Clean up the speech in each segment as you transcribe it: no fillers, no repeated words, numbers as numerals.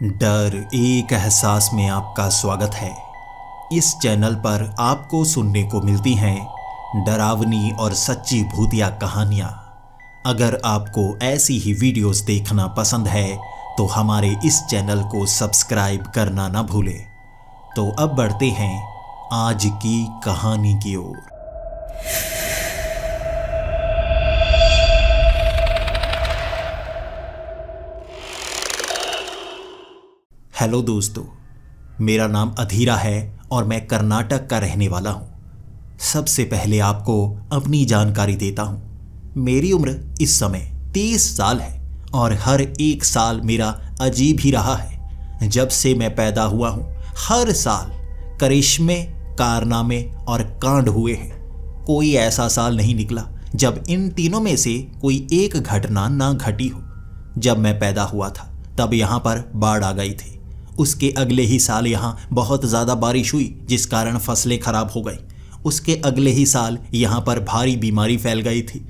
डर एक एहसास में आपका स्वागत है। इस चैनल पर आपको सुनने को मिलती हैं डरावनी और सच्ची भूतिया कहानियाँ। अगर आपको ऐसी ही वीडियोस देखना पसंद है तो हमारे इस चैनल को सब्सक्राइब करना ना भूलें। तो अब बढ़ते हैं आज की कहानी की ओर। हेलो दोस्तों, मेरा नाम अधीरा है और मैं कर्नाटक का रहने वाला हूँ। सबसे पहले आपको अपनी जानकारी देता हूँ। मेरी उम्र इस समय 30 साल है और हर एक साल मेरा अजीब ही रहा है। जब से मैं पैदा हुआ हूँ हर साल करिश्मे, कारनामे और कांड हुए हैं। कोई ऐसा साल नहीं निकला जब इन तीनों में से कोई एक घटना ना घटी हो। जब मैं पैदा हुआ था तब यहाँ पर बाढ़ आ गई थी। उसके अगले ही साल यहाँ बहुत ज़्यादा बारिश हुई जिस कारण फसलें खराब हो गई। उसके अगले ही साल यहाँ पर भारी बीमारी फैल गई थी।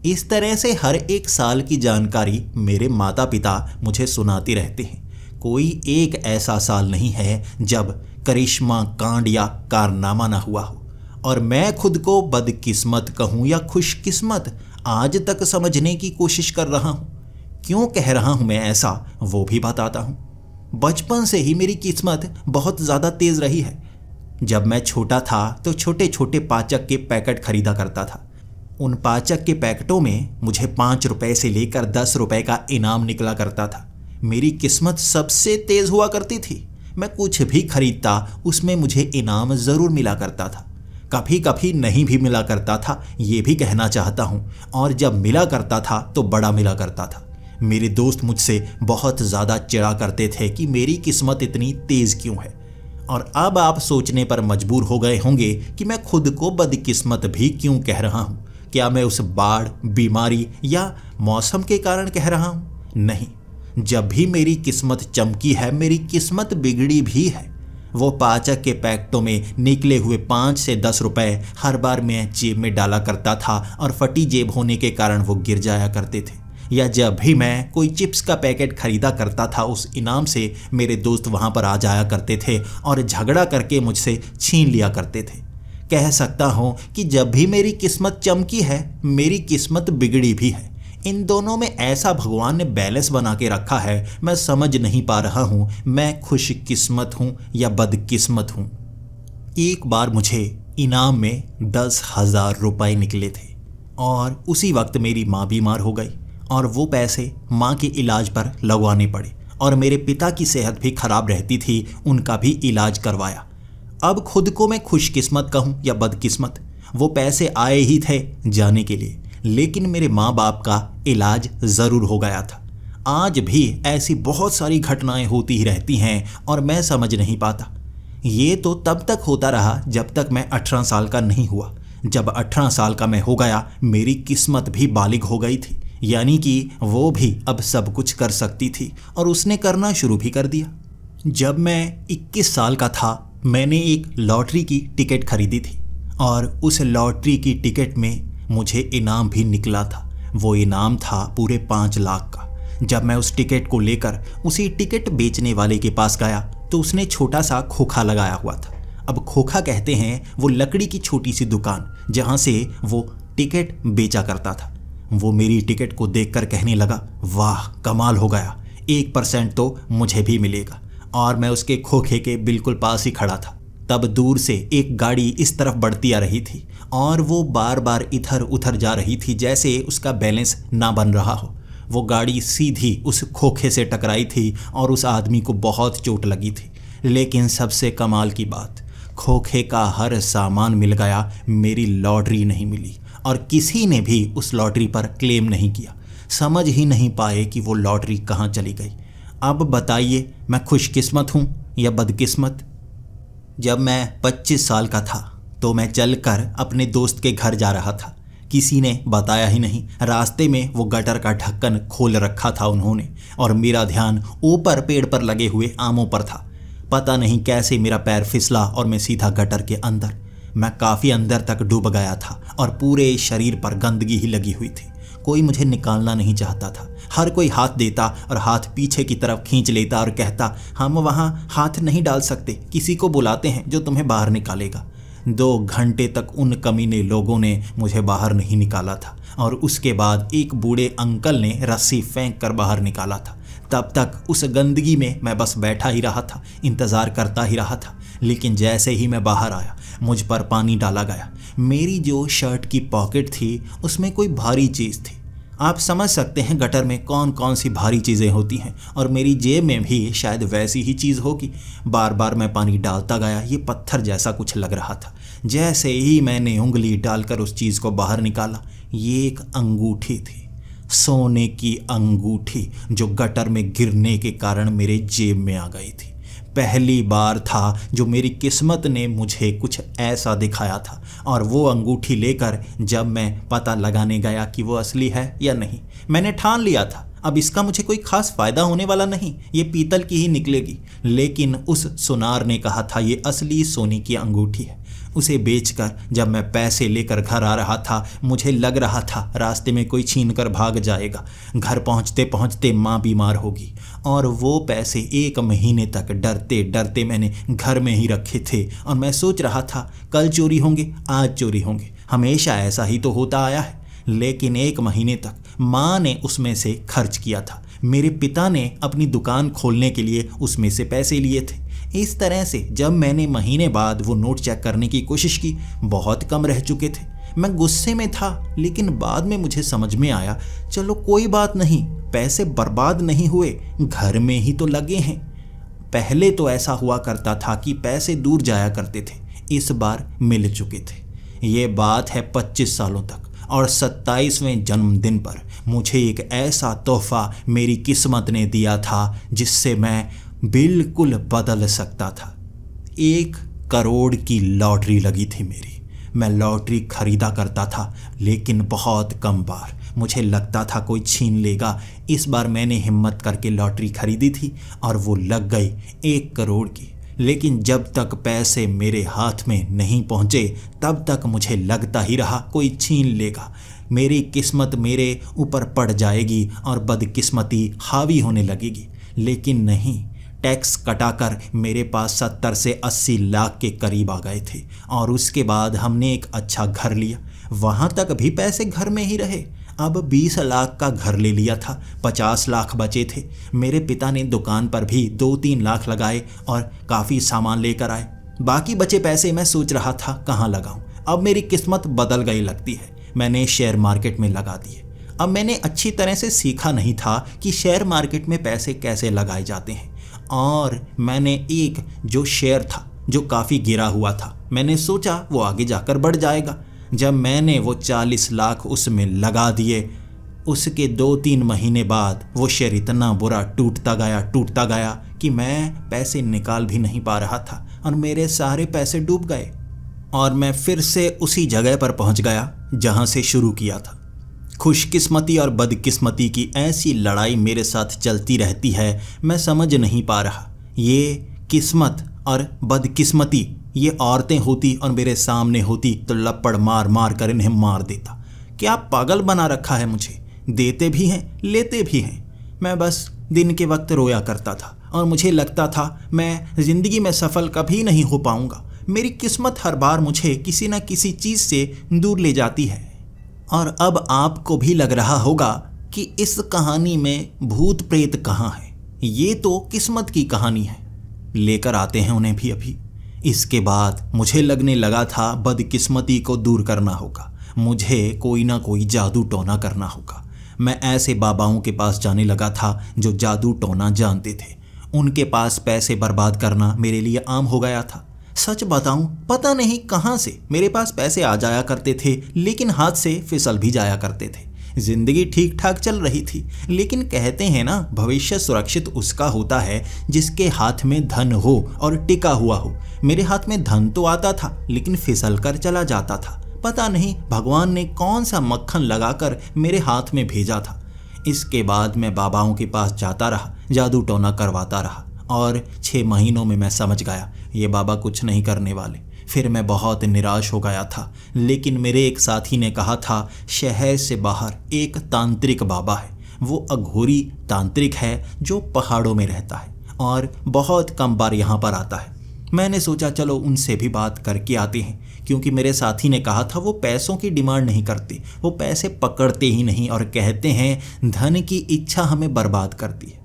इस तरह से हर एक साल की जानकारी मेरे माता पिता मुझे सुनाते रहते हैं। कोई एक ऐसा साल नहीं है जब करिश्मा, कांड या कारनामा ना हुआ हो। और मैं खुद को बदकिस्मत कहूँ या खुशकिस्मत, आज तक समझने की कोशिश कर रहा हूँ। क्यों कह रहा हूँ मैं ऐसा, वो भी बताता हूँ। बचपन से ही मेरी किस्मत बहुत ज़्यादा तेज़ रही है। जब मैं छोटा था तो छोटे छोटे पाचक के पैकेट खरीदा करता था। उन पाचक के पैकेटों में मुझे 5 रुपए से लेकर 10 रुपए का इनाम निकला करता था। मेरी किस्मत सबसे तेज़ हुआ करती थी। मैं कुछ भी खरीदता उसमें मुझे इनाम ज़रूर मिला करता था। कभी कभी नहीं भी मिला करता था, ये भी कहना चाहता हूँ। और जब मिला करता था तो बड़ा मिला करता था। मेरे दोस्त मुझसे बहुत ज़्यादा चिढ़ा करते थे कि मेरी किस्मत इतनी तेज़ क्यों है। और अब आप सोचने पर मजबूर हो गए होंगे कि मैं खुद को बदकिस्मत भी क्यों कह रहा हूँ। क्या मैं उस बाढ़, बीमारी या मौसम के कारण कह रहा हूँ? नहीं, जब भी मेरी किस्मत चमकी है मेरी किस्मत बिगड़ी भी है। वो पाचक के पैकेटों में निकले हुए 5 से 10 रुपए हर बार मैं जेब में डाला करता था और फटी जेब होने के कारण वो गिर जाया करते थे। या जब भी मैं कोई चिप्स का पैकेट खरीदा करता था उस इनाम से मेरे दोस्त वहाँ पर आ जाया करते थे और झगड़ा करके मुझसे छीन लिया करते थे। कह सकता हूँ कि जब भी मेरी किस्मत चमकी है मेरी किस्मत बिगड़ी भी है। इन दोनों में ऐसा भगवान ने बैलेंस बना के रखा है, मैं समझ नहीं पा रहा हूँ मैं खुशकिस्मत हूँ या बदकिस्मत हूँ। एक बार मुझे इनाम में 10,000 रुपये निकले थे और उसी वक्त मेरी माँ बीमार हो गई और वो पैसे माँ के इलाज पर लगवाने पड़े। और मेरे पिता की सेहत भी खराब रहती थी, उनका भी इलाज करवाया। अब खुद को मैं खुशकिस्मत कहूँ या बदकिस्मत, वो पैसे आए ही थे जाने के लिए, लेकिन मेरे माँ बाप का इलाज ज़रूर हो गया था। आज भी ऐसी बहुत सारी घटनाएं होती ही रहती हैं और मैं समझ नहीं पाता। ये तो तब तक होता रहा जब तक मैं 18 साल का नहीं हुआ। जब 18 साल का मैं हो गया मेरी किस्मत भी बालिग हो गई थी, यानी कि वो भी अब सब कुछ कर सकती थी और उसने करना शुरू भी कर दिया। जब मैं 21 साल का था मैंने एक लॉटरी की टिकट खरीदी थी और उस लॉटरी की टिकट में मुझे इनाम भी निकला था। वो इनाम था पूरे 5 लाख का। जब मैं उस टिकट को लेकर उसी टिकट बेचने वाले के पास गया तो उसने छोटा सा खोखा लगाया हुआ था। अब खोखा कहते हैं वो लकड़ी की छोटी सी दुकान जहाँ से वो टिकट बेचा करता था। वो मेरी टिकट को देखकर कहने लगा, वाह कमाल हो गया, 1% तो मुझे भी मिलेगा। और मैं उसके खोखे के बिल्कुल पास ही खड़ा था। तब दूर से एक गाड़ी इस तरफ बढ़ती आ रही थी और वो बार बार इधर उधर जा रही थी जैसे उसका बैलेंस ना बन रहा हो। वो गाड़ी सीधी उस खोखे से टकराई थी और उस आदमी को बहुत चोट लगी थी। लेकिन सबसे कमाल की बात, खोखे का हर सामान मिल गया, मेरी लॉटरी नहीं मिली और किसी ने भी उस लॉटरी पर क्लेम नहीं किया। समझ ही नहीं पाए कि वो लॉटरी कहाँ चली गई। अब बताइए मैं खुशकिस्मत हूँ या बदकिस्मत? जब मैं 25 साल का था तो मैं चलकर अपने दोस्त के घर जा रहा था। किसी ने बताया ही नहीं। रास्ते में वो गटर का ढक्कन खोल रखा था उन्होंने और मेरा ध्यान ऊपर पेड़ पर लगे हुए आमों पर था। पता नहीं कैसे मेरा पैर फिसला और मैं सीधा गटर के अंदर। मैं काफ़ी अंदर तक डूब गया था और पूरे शरीर पर गंदगी ही लगी हुई थी। कोई मुझे निकालना नहीं चाहता था। हर कोई हाथ देता और हाथ पीछे की तरफ खींच लेता और कहता, हम वहाँ हाथ नहीं डाल सकते, किसी को बुलाते हैं जो तुम्हें बाहर निकालेगा। 2 घंटे तक उन कमीने लोगों ने मुझे बाहर नहीं निकाला था और उसके बाद एक बूढ़े अंकल ने रस्सी फेंक कर बाहर निकाला था। तब तक उस गंदगी में मैं बस बैठा ही रहा था, इंतज़ार करता ही रहा था। लेकिन जैसे ही मैं बाहर आया, मुझ पर पानी डाला गया। मेरी जो शर्ट की पॉकेट थी उसमें कोई भारी चीज़ थी। आप समझ सकते हैं गटर में कौन कौन सी भारी चीज़ें होती हैं, और मेरी जेब में भी शायद वैसी ही चीज़ होगी। बार बार मैं पानी डालता गया, ये पत्थर जैसा कुछ लग रहा था। जैसे ही मैंने उंगली डालकर उस चीज़ को बाहर निकाला, ये एक अंगूठी थी, सोने की अंगूठी, जो गटर में गिरने के कारण मेरे जेब में आ गई थी। पहली बार था जो मेरी किस्मत ने मुझे कुछ ऐसा दिखाया था। और वो अंगूठी लेकर जब मैं पता लगाने गया कि वो असली है या नहीं, मैंने ठान लिया था अब इसका मुझे कोई खास फ़ायदा होने वाला नहीं, ये पीतल की ही निकलेगी। लेकिन उस सुनार ने कहा था ये असली सोने की अंगूठी है। उसे बेचकर जब मैं पैसे लेकर घर आ रहा था, मुझे लग रहा था रास्ते में कोई छीन कर भाग जाएगा। घर पहुंचते पहुंचते माँ बीमार होगी, और वो पैसे 1 महीने तक डरते डरते मैंने घर में ही रखे थे। और मैं सोच रहा था कल चोरी होंगे, आज चोरी होंगे, हमेशा ऐसा ही तो होता आया है। लेकिन 1 महीने तक माँ ने उसमें से खर्च किया था। मेरे पिता ने अपनी दुकान खोलने के लिए उसमें से पैसे लिए थे। इस तरह से जब मैंने महीने बाद वो नोट चेक करने की कोशिश की, बहुत कम रह चुके थे। मैं गुस्से में था, लेकिन बाद में मुझे समझ में आया, चलो कोई बात नहीं, पैसे बर्बाद नहीं हुए, घर में ही तो लगे हैं। पहले तो ऐसा हुआ करता था कि पैसे दूर जाया करते थे, इस बार मिल चुके थे। ये बात है 25 सालों तक, और 27वें जन्मदिन पर मुझे एक ऐसा तोहफा मेरी किस्मत ने दिया था जिससे मैं बिल्कुल बदल सकता था। 1 करोड़ की लॉटरी लगी थी मेरी। मैं लॉटरी खरीदा करता था, लेकिन बहुत कम बार। मुझे लगता था कोई छीन लेगा। इस बार मैंने हिम्मत करके लॉटरी खरीदी थी और वो लग गई 1 करोड़ की। लेकिन जब तक पैसे मेरे हाथ में नहीं पहुँचे, तब तक मुझे लगता ही रहा कोई छीन लेगा, मेरी किस्मत मेरे ऊपर पड़ जाएगी और बदकिस्मती हावी होने लगेगी। लेकिन नहीं, टैक्स कटाकर मेरे पास 70 से 80 लाख के करीब आ गए थे। और उसके बाद हमने एक अच्छा घर लिया। वहाँ तक भी पैसे घर में ही रहे। अब 20 लाख का घर ले लिया था, 50 लाख बचे थे। मेरे पिता ने दुकान पर भी 2-3 लाख लगाए और काफ़ी सामान लेकर आए। बाकी बचे पैसे मैं सोच रहा था कहाँ लगाऊं। अब मेरी किस्मत बदल गई लगती है। मैंने शेयर मार्केट में लगा दिए। अब मैंने अच्छी तरह से सीखा नहीं था कि शेयर मार्केट में पैसे कैसे लगाए जाते हैं, और मैंने एक जो शेयर था जो काफ़ी गिरा हुआ था, मैंने सोचा वो आगे जाकर बढ़ जाएगा। जब मैंने वो 40 लाख उसमें लगा दिए, उसके 2-3 महीने बाद वो शेयर इतना बुरा टूटता गया कि मैं पैसे निकाल भी नहीं पा रहा था और मेरे सारे पैसे डूब गए। और मैं फिर से उसी जगह पर पहुंच गया जहां से शुरू किया था। खुशकिस्मती और बदकिस्मती की ऐसी लड़ाई मेरे साथ चलती रहती है, मैं समझ नहीं पा रहा। ये किस्मत और बदकिस्मती ये औरतें होती और मेरे सामने होती तो लपड़ मार मार कर इन्हें मार देता। क्या पागल बना रखा है मुझे, देते भी हैं लेते भी हैं। मैं बस दिन के वक्त रोया करता था और मुझे लगता था मैं ज़िंदगी में सफल कभी नहीं हो पाऊंगा। मेरी किस्मत हर बार मुझे किसी न किसी चीज़ से दूर ले जाती है। और अब आपको भी लग रहा होगा कि इस कहानी में भूत प्रेत कहाँ है। ये तो किस्मत की कहानी है, लेकर आते हैं उन्हें भी अभी। इसके बाद मुझे लगने लगा था बदकिस्मती को दूर करना होगा, मुझे कोई ना कोई जादू टोना करना होगा। मैं ऐसे बाबाओं के पास जाने लगा था जो जादू टोना जानते थे। उनके पास पैसे बर्बाद करना मेरे लिए आम हो गया था। सच बताऊं, पता नहीं कहां से मेरे पास पैसे आ जाया करते थे, लेकिन हाथ से फिसल भी जाया करते थे। जिंदगी ठीक ठाक चल रही थी, लेकिन कहते हैं ना, भविष्य सुरक्षित उसका होता है जिसके हाथ में धन हो और टिका हुआ हो। मेरे हाथ में धन तो आता था, लेकिन फिसल कर चला जाता था। पता नहीं भगवान ने कौन सा मक्खन लगाकर मेरे हाथ में भेजा था। इसके बाद मैं बाबाओं के पास जाता रहा, जादू टोना करवाता रहा, और 6 महीनों में मैं समझ गया ये बाबा कुछ नहीं करने वाले। फिर मैं बहुत निराश हो गया था, लेकिन मेरे एक साथी ने कहा था शहर से बाहर एक तांत्रिक बाबा है। वो अघोरी तांत्रिक है जो पहाड़ों में रहता है और बहुत कम बार यहाँ पर आता है। मैंने सोचा चलो उनसे भी बात करके आते हैं, क्योंकि मेरे साथी ने कहा था वो पैसों की डिमांड नहीं करते, वो पैसे पकड़ते ही नहीं और कहते हैं धन की इच्छा हमें बर्बाद करती है।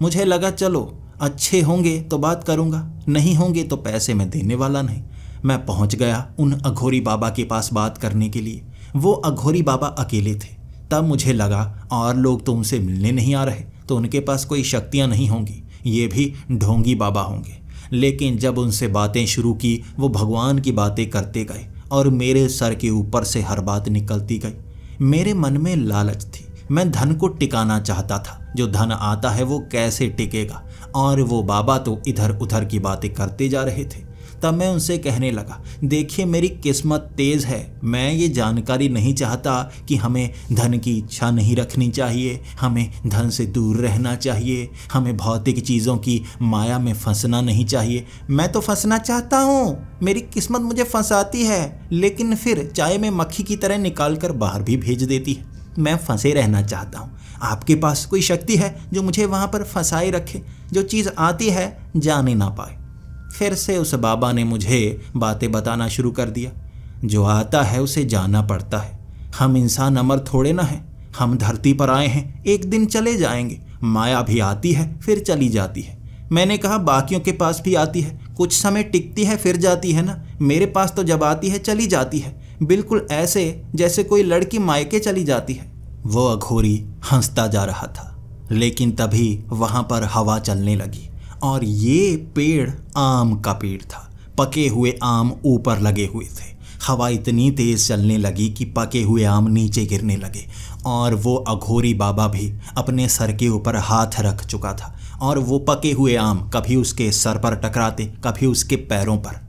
मुझे लगा चलो अच्छे होंगे तो बात करूँगा, नहीं होंगे तो पैसे मैं देने वाला नहीं। मैं पहुँच गया उन अघोरी बाबा के पास बात करने के लिए। वो अघोरी बाबा अकेले थे। तब मुझे लगा और लोग तो उनसे मिलने नहीं आ रहे, तो उनके पास कोई शक्तियाँ नहीं होंगी, ये भी ढोंगी बाबा होंगे। लेकिन जब उनसे बातें शुरू की वो भगवान की बातें करते गए और मेरे सर के ऊपर से हर बात निकलती गई। मेरे मन में लालच थी, मैं धन को टिकाना चाहता था। जो धन आता है वो कैसे टिकेगा, और वो बाबा तो इधर उधर की बातें करते जा रहे थे। तब मैं उनसे कहने लगा देखिए मेरी किस्मत तेज़ है, मैं ये जानकारी नहीं चाहता कि हमें धन की इच्छा नहीं रखनी चाहिए, हमें धन से दूर रहना चाहिए, हमें भौतिक चीज़ों की माया में फंसना नहीं चाहिए। मैं तो फंसना चाहता हूँ, मेरी किस्मत मुझे फंसाती है, लेकिन फिर चाय में मक्खी की तरह निकाल कर बाहर भी भेज देती है। मैं फंसे रहना चाहता हूँ। आपके पास कोई शक्ति है जो मुझे वहाँ पर फंसाए रखे, जो चीज़ आती है जाने ना पाए। फिर से उस बाबा ने मुझे बातें बताना शुरू कर दिया। जो आता है उसे जाना पड़ता है, हम इंसान अमर थोड़े ना हैं, हम धरती पर आए हैं, एक दिन चले जाएंगे। माया भी आती है फिर चली जाती है। मैंने कहा बाकियों के पास भी आती है, कुछ समय टिकती है फिर जाती है ना, मेरे पास तो जब आती है चली जाती है, बिल्कुल ऐसे जैसे कोई लड़की मायके चली जाती है। वो अघोरी हंसता जा रहा था, लेकिन तभी वहाँ पर हवा चलने लगी और ये पेड़ आम का पेड़ था। पके हुए आम ऊपर लगे हुए थे। हवा इतनी तेज़ चलने लगी कि पके हुए आम नीचे गिरने लगे और वो अघोरी बाबा भी अपने सर के ऊपर हाथ रख चुका था और वो पके हुए आम कभी उसके सर पर टकराते, कभी उसके पैरों पर।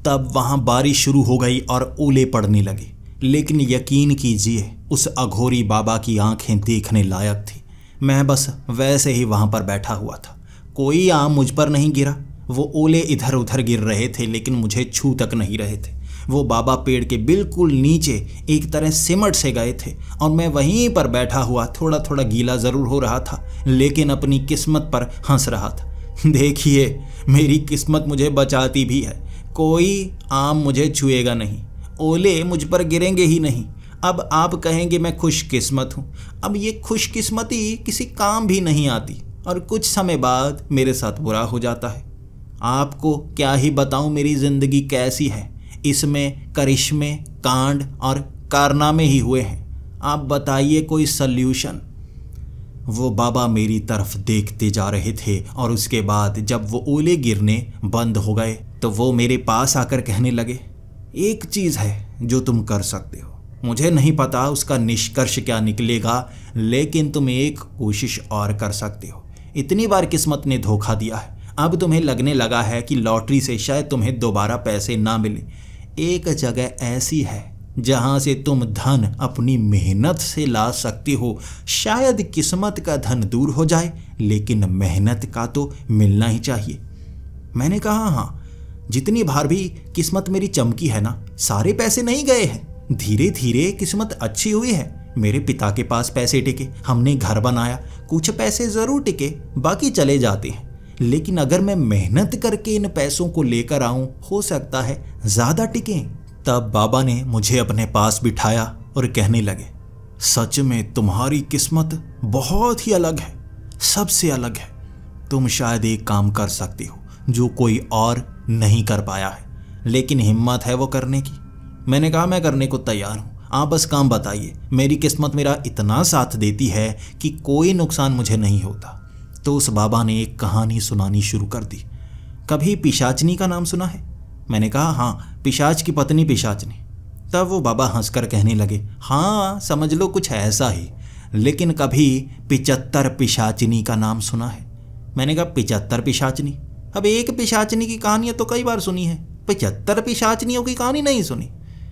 तब वहाँ बारिश शुरू हो गई और ओले पड़ने लगे। लेकिन यकीन कीजिए उस अघोरी बाबा की आंखें देखने लायक थी। मैं बस वैसे ही वहाँ पर बैठा हुआ था, कोई आम मुझ पर नहीं गिरा। वो ओले इधर उधर गिर रहे थे लेकिन मुझे छू तक नहीं रहे थे। वो बाबा पेड़ के बिल्कुल नीचे एक तरह सिमट से गए थे और मैं वहीं पर बैठा हुआ थोड़ा थोड़ा गीला ज़रूर हो रहा था, लेकिन अपनी किस्मत पर हंस रहा था। देखिए मेरी किस्मत मुझे बचाती भी है, कोई आम मुझे छुएगा नहीं, ओले मुझ पर गिरेंगे ही नहीं। अब आप कहेंगे मैं खुशकिस्मत हूँ। अब ये खुशकिस्मती किसी काम भी नहीं आती और कुछ समय बाद मेरे साथ बुरा हो जाता है। आपको क्या ही बताऊं मेरी ज़िंदगी कैसी है, इसमें करिश्मे, कांड और कारनामे ही हुए हैं। आप बताइए कोई सल्यूशन। वो बाबा मेरी तरफ देखते जा रहे थे और उसके बाद जब वो ओले गिरने बंद हो गए तो वो मेरे पास आकर कहने लगे एक चीज़ है जो तुम कर सकते हो, मुझे नहीं पता उसका निष्कर्ष क्या निकलेगा, लेकिन तुम एक कोशिश और कर सकते हो। इतनी बार किस्मत ने धोखा दिया है, अब तुम्हें लगने लगा है कि लॉटरी से शायद तुम्हें दोबारा पैसे ना मिले। एक जगह ऐसी है जहां से तुम धन अपनी मेहनत से ला सकती हो। शायद किस्मत का धन दूर हो जाए, लेकिन मेहनत का तो मिलना ही चाहिए। मैंने कहा हाँ, जितनी बार भी किस्मत मेरी चमकी है ना, सारे पैसे नहीं गए हैं, धीरे धीरे किस्मत अच्छी हुई है। मेरे पिता के पास पैसे टिके, हमने घर बनाया, कुछ पैसे ज़रूर टिके, बाकी चले जाते हैं। लेकिन अगर मैं मेहनत करके इन पैसों को लेकर आऊं, हो सकता है ज़्यादा टिकें। तब बाबा ने मुझे अपने पास बिठाया और कहने लगे सच में तुम्हारी किस्मत बहुत ही अलग है, सबसे अलग है। तुम शायद एक काम कर सकती हो जो कोई और नहीं कर पाया है, लेकिन हिम्मत है वो करने की। मैंने कहा मैं करने को तैयार हूँ, आप बस काम बताइए। मेरी किस्मत मेरा इतना साथ देती है कि कोई नुकसान मुझे नहीं होता। तो उस बाबा ने एक कहानी सुनानी शुरू कर दी। कभी पिशाचनी का नाम सुना है? मैंने कहा हाँ, पिशाच की पत्नी पिशाचनी। तब वो बाबा हंसकर कहने लगे हाँ समझ लो कुछ ऐसा ही, लेकिन कभी 75 पिशाचनी का नाम सुना है? मैंने कहा 75 पिशाचनी? अब एक पिशाचनी की कहानियाँ तो कई बार सुनी है, 75 पिशाचनियों की कहानी नहीं सुनी।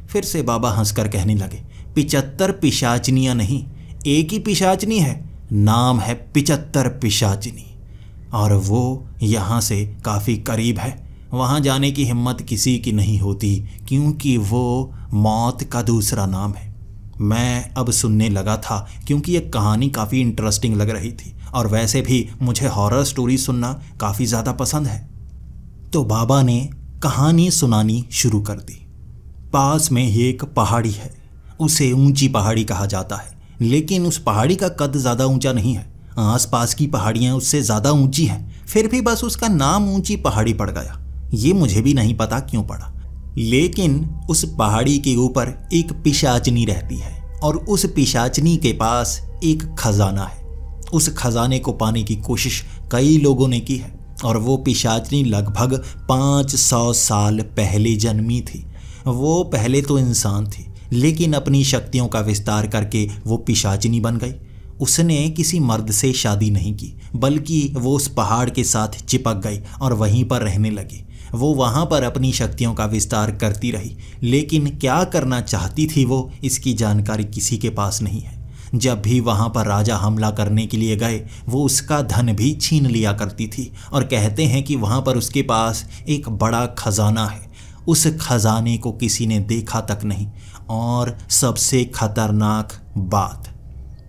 फिर से बाबा हंसकर कहने लगे 75 पिशाचनियाँ नहीं, एक ही पिशाचनी है, नाम है 75 पिशाचनी, और वो यहाँ से काफ़ी करीब है। वहाँ जाने की हिम्मत किसी की नहीं होती, क्योंकि वो मौत का दूसरा नाम है। मैं अब सुनने लगा था क्योंकि ये कहानी काफ़ी इंटरेस्टिंग लग रही थी, और वैसे भी मुझे हॉरर स्टोरी सुनना काफ़ी ज़्यादा पसंद है। तो बाबा ने कहानी सुनानी शुरू कर दी। पास में ही एक पहाड़ी है, उसे ऊंची पहाड़ी कहा जाता है, लेकिन उस पहाड़ी का कद ज़्यादा ऊंचा नहीं है। आसपास की पहाड़ियाँ उससे ज़्यादा ऊंची हैं, फिर भी बस उसका नाम ऊंची पहाड़ी पड़ गया। ये मुझे भी नहीं पता क्यों पड़ा, लेकिन उस पहाड़ी के ऊपर एक पिशाचनी रहती है, और उस पिशाचनी के पास एक खजाना है। उस खजाने को पाने की कोशिश कई लोगों ने की है, और वो पिशाचनी लगभग 500 साल पहले जन्मी थी। वो पहले तो इंसान थी, लेकिन अपनी शक्तियों का विस्तार करके वो पिशाचनी बन गई। उसने किसी मर्द से शादी नहीं की, बल्कि वो उस पहाड़ के साथ चिपक गई और वहीं पर रहने लगी। वो वहाँ पर अपनी शक्तियों का विस्तार करती रही, लेकिन क्या करना चाहती थी वो, इसकी जानकारी किसी के पास नहीं है। जब भी वहाँ पर राजा हमला करने के लिए गए, वो उसका धन भी छीन लिया करती थी, और कहते हैं कि वहाँ पर उसके पास एक बड़ा खजाना है। उस खजाने को किसी ने देखा तक नहीं, और सबसे खतरनाक बात,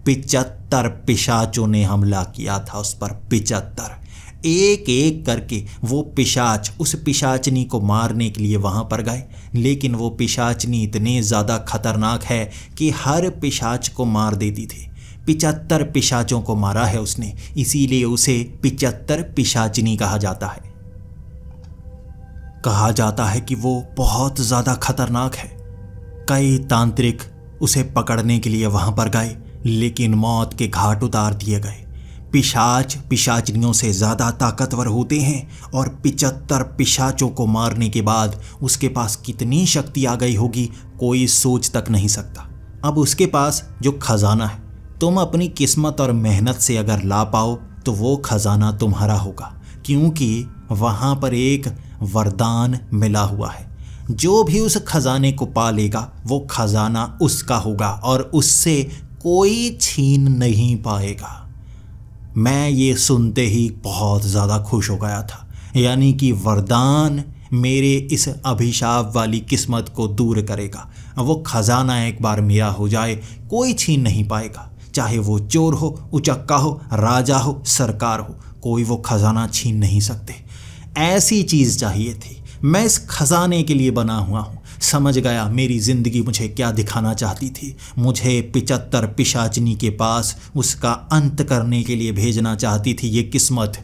75 पिशाचों ने हमला किया था उस पर। 75, एक एक करके वो पिशाच उस पिशाचनी को मारने के लिए वहाँ पर गए, लेकिन वो पिशाचनी इतने ज़्यादा खतरनाक है कि हर पिशाच को मार देती थी। 75 पिशाचों को मारा है उसने, इसीलिए उसे 75 पिशाचनी कहा जाता है। कहा जाता है कि वो बहुत ज़्यादा खतरनाक है। कई तांत्रिक उसे पकड़ने के लिए वहाँ पर गए, लेकिन मौत के घाट उतार दिए गए। पिशाच पिशाचनियों से ज़्यादा ताकतवर होते हैं, और 75 पिशाचों को मारने के बाद उसके पास कितनी शक्ति आ गई होगी, कोई सोच तक नहीं सकता। अब उसके पास जो खजाना है, तुम अपनी किस्मत और मेहनत से अगर ला पाओ तो वो खजाना तुम्हारा होगा, क्योंकि वहाँ पर एक वरदान मिला हुआ है। जो भी उस खजाने को पा लेगा वो खजाना उसका होगा, और उससे कोई छीन नहीं पाएगा। मैं ये सुनते ही बहुत ज़्यादा खुश हो गया था, यानी कि वरदान मेरे इस अभिशाप वाली किस्मत को दूर करेगा। वो खजाना एक बार मेरा हो जाए, कोई छीन नहीं पाएगा, चाहे वो चोर हो, उचक्का हो, राजा हो, सरकार हो, कोई वो खजाना छीन नहीं सकते। ऐसी चीज़ चाहिए थी। मैं इस खजाने के लिए बना हुआ हूँ। समझ गया मेरी ज़िंदगी मुझे क्या दिखाना चाहती थी। मुझे 75 पिशाचनी के पास उसका अंत करने के लिए भेजना चाहती थी ये किस्मत।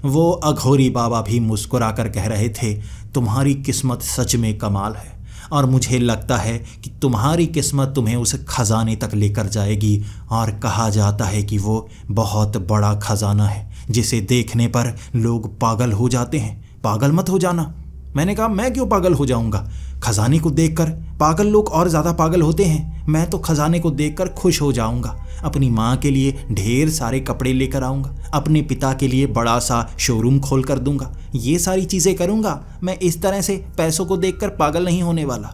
वो अघोरी बाबा भी मुस्कुरा कर कह रहे थे, तुम्हारी किस्मत सच में कमाल है, और मुझे लगता है कि तुम्हारी किस्मत तुम्हें उस खजाने तक लेकर जाएगी। और कहा जाता है कि वो बहुत बड़ा खजाना है, जिसे देखने पर लोग पागल हो जाते हैं। पागल मत हो जाना। मैंने कहा, मैं क्यों पागल हो जाऊंगा? खजाने को देखकर पागल लोग और ज़्यादा पागल होते हैं। मैं तो खजाने को देखकर खुश हो जाऊंगा। अपनी माँ के लिए ढेर सारे कपड़े लेकर आऊँगा, अपने पिता के लिए बड़ा सा शोरूम खोल कर दूंगा, ये सारी चीज़ें करूँगा। मैं इस तरह से पैसों को देखकर पागल नहीं होने वाला।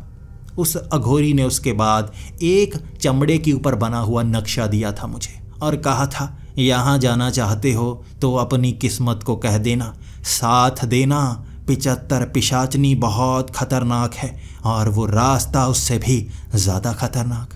उस अघोरी ने उसके बाद एक चमड़े के ऊपर बना हुआ नक्शा दिया था मुझे, और कहा था, यहाँ जाना चाहते हो तो अपनी किस्मत को कह देना, साथ देना। 75 पिशाचनी बहुत खतरनाक है, और वो रास्ता उससे भी ज़्यादा खतरनाक।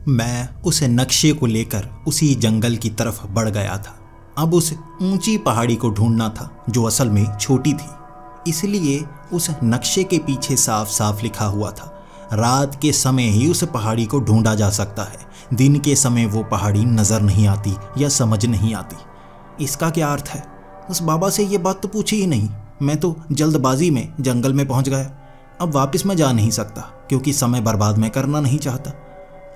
मैं उस नक्शे को लेकर उसी जंगल की तरफ बढ़ गया था। अब उस ऊंची पहाड़ी को ढूंढना था, जो असल में छोटी थी। इसलिए उस नक्शे के पीछे साफ साफ लिखा हुआ था, रात के समय ही उस पहाड़ी को ढूंढा जा सकता है, दिन के समय वो पहाड़ी नज़र नहीं आती या समझ नहीं आती। इसका क्या अर्थ है? उस बाबा से ये बात तो पूछी ही नहीं। मैं तो जल्दबाजी में जंगल में पहुंच गया। अब वापस मैं जा नहीं सकता, क्योंकि समय बर्बाद मैं करना नहीं चाहता।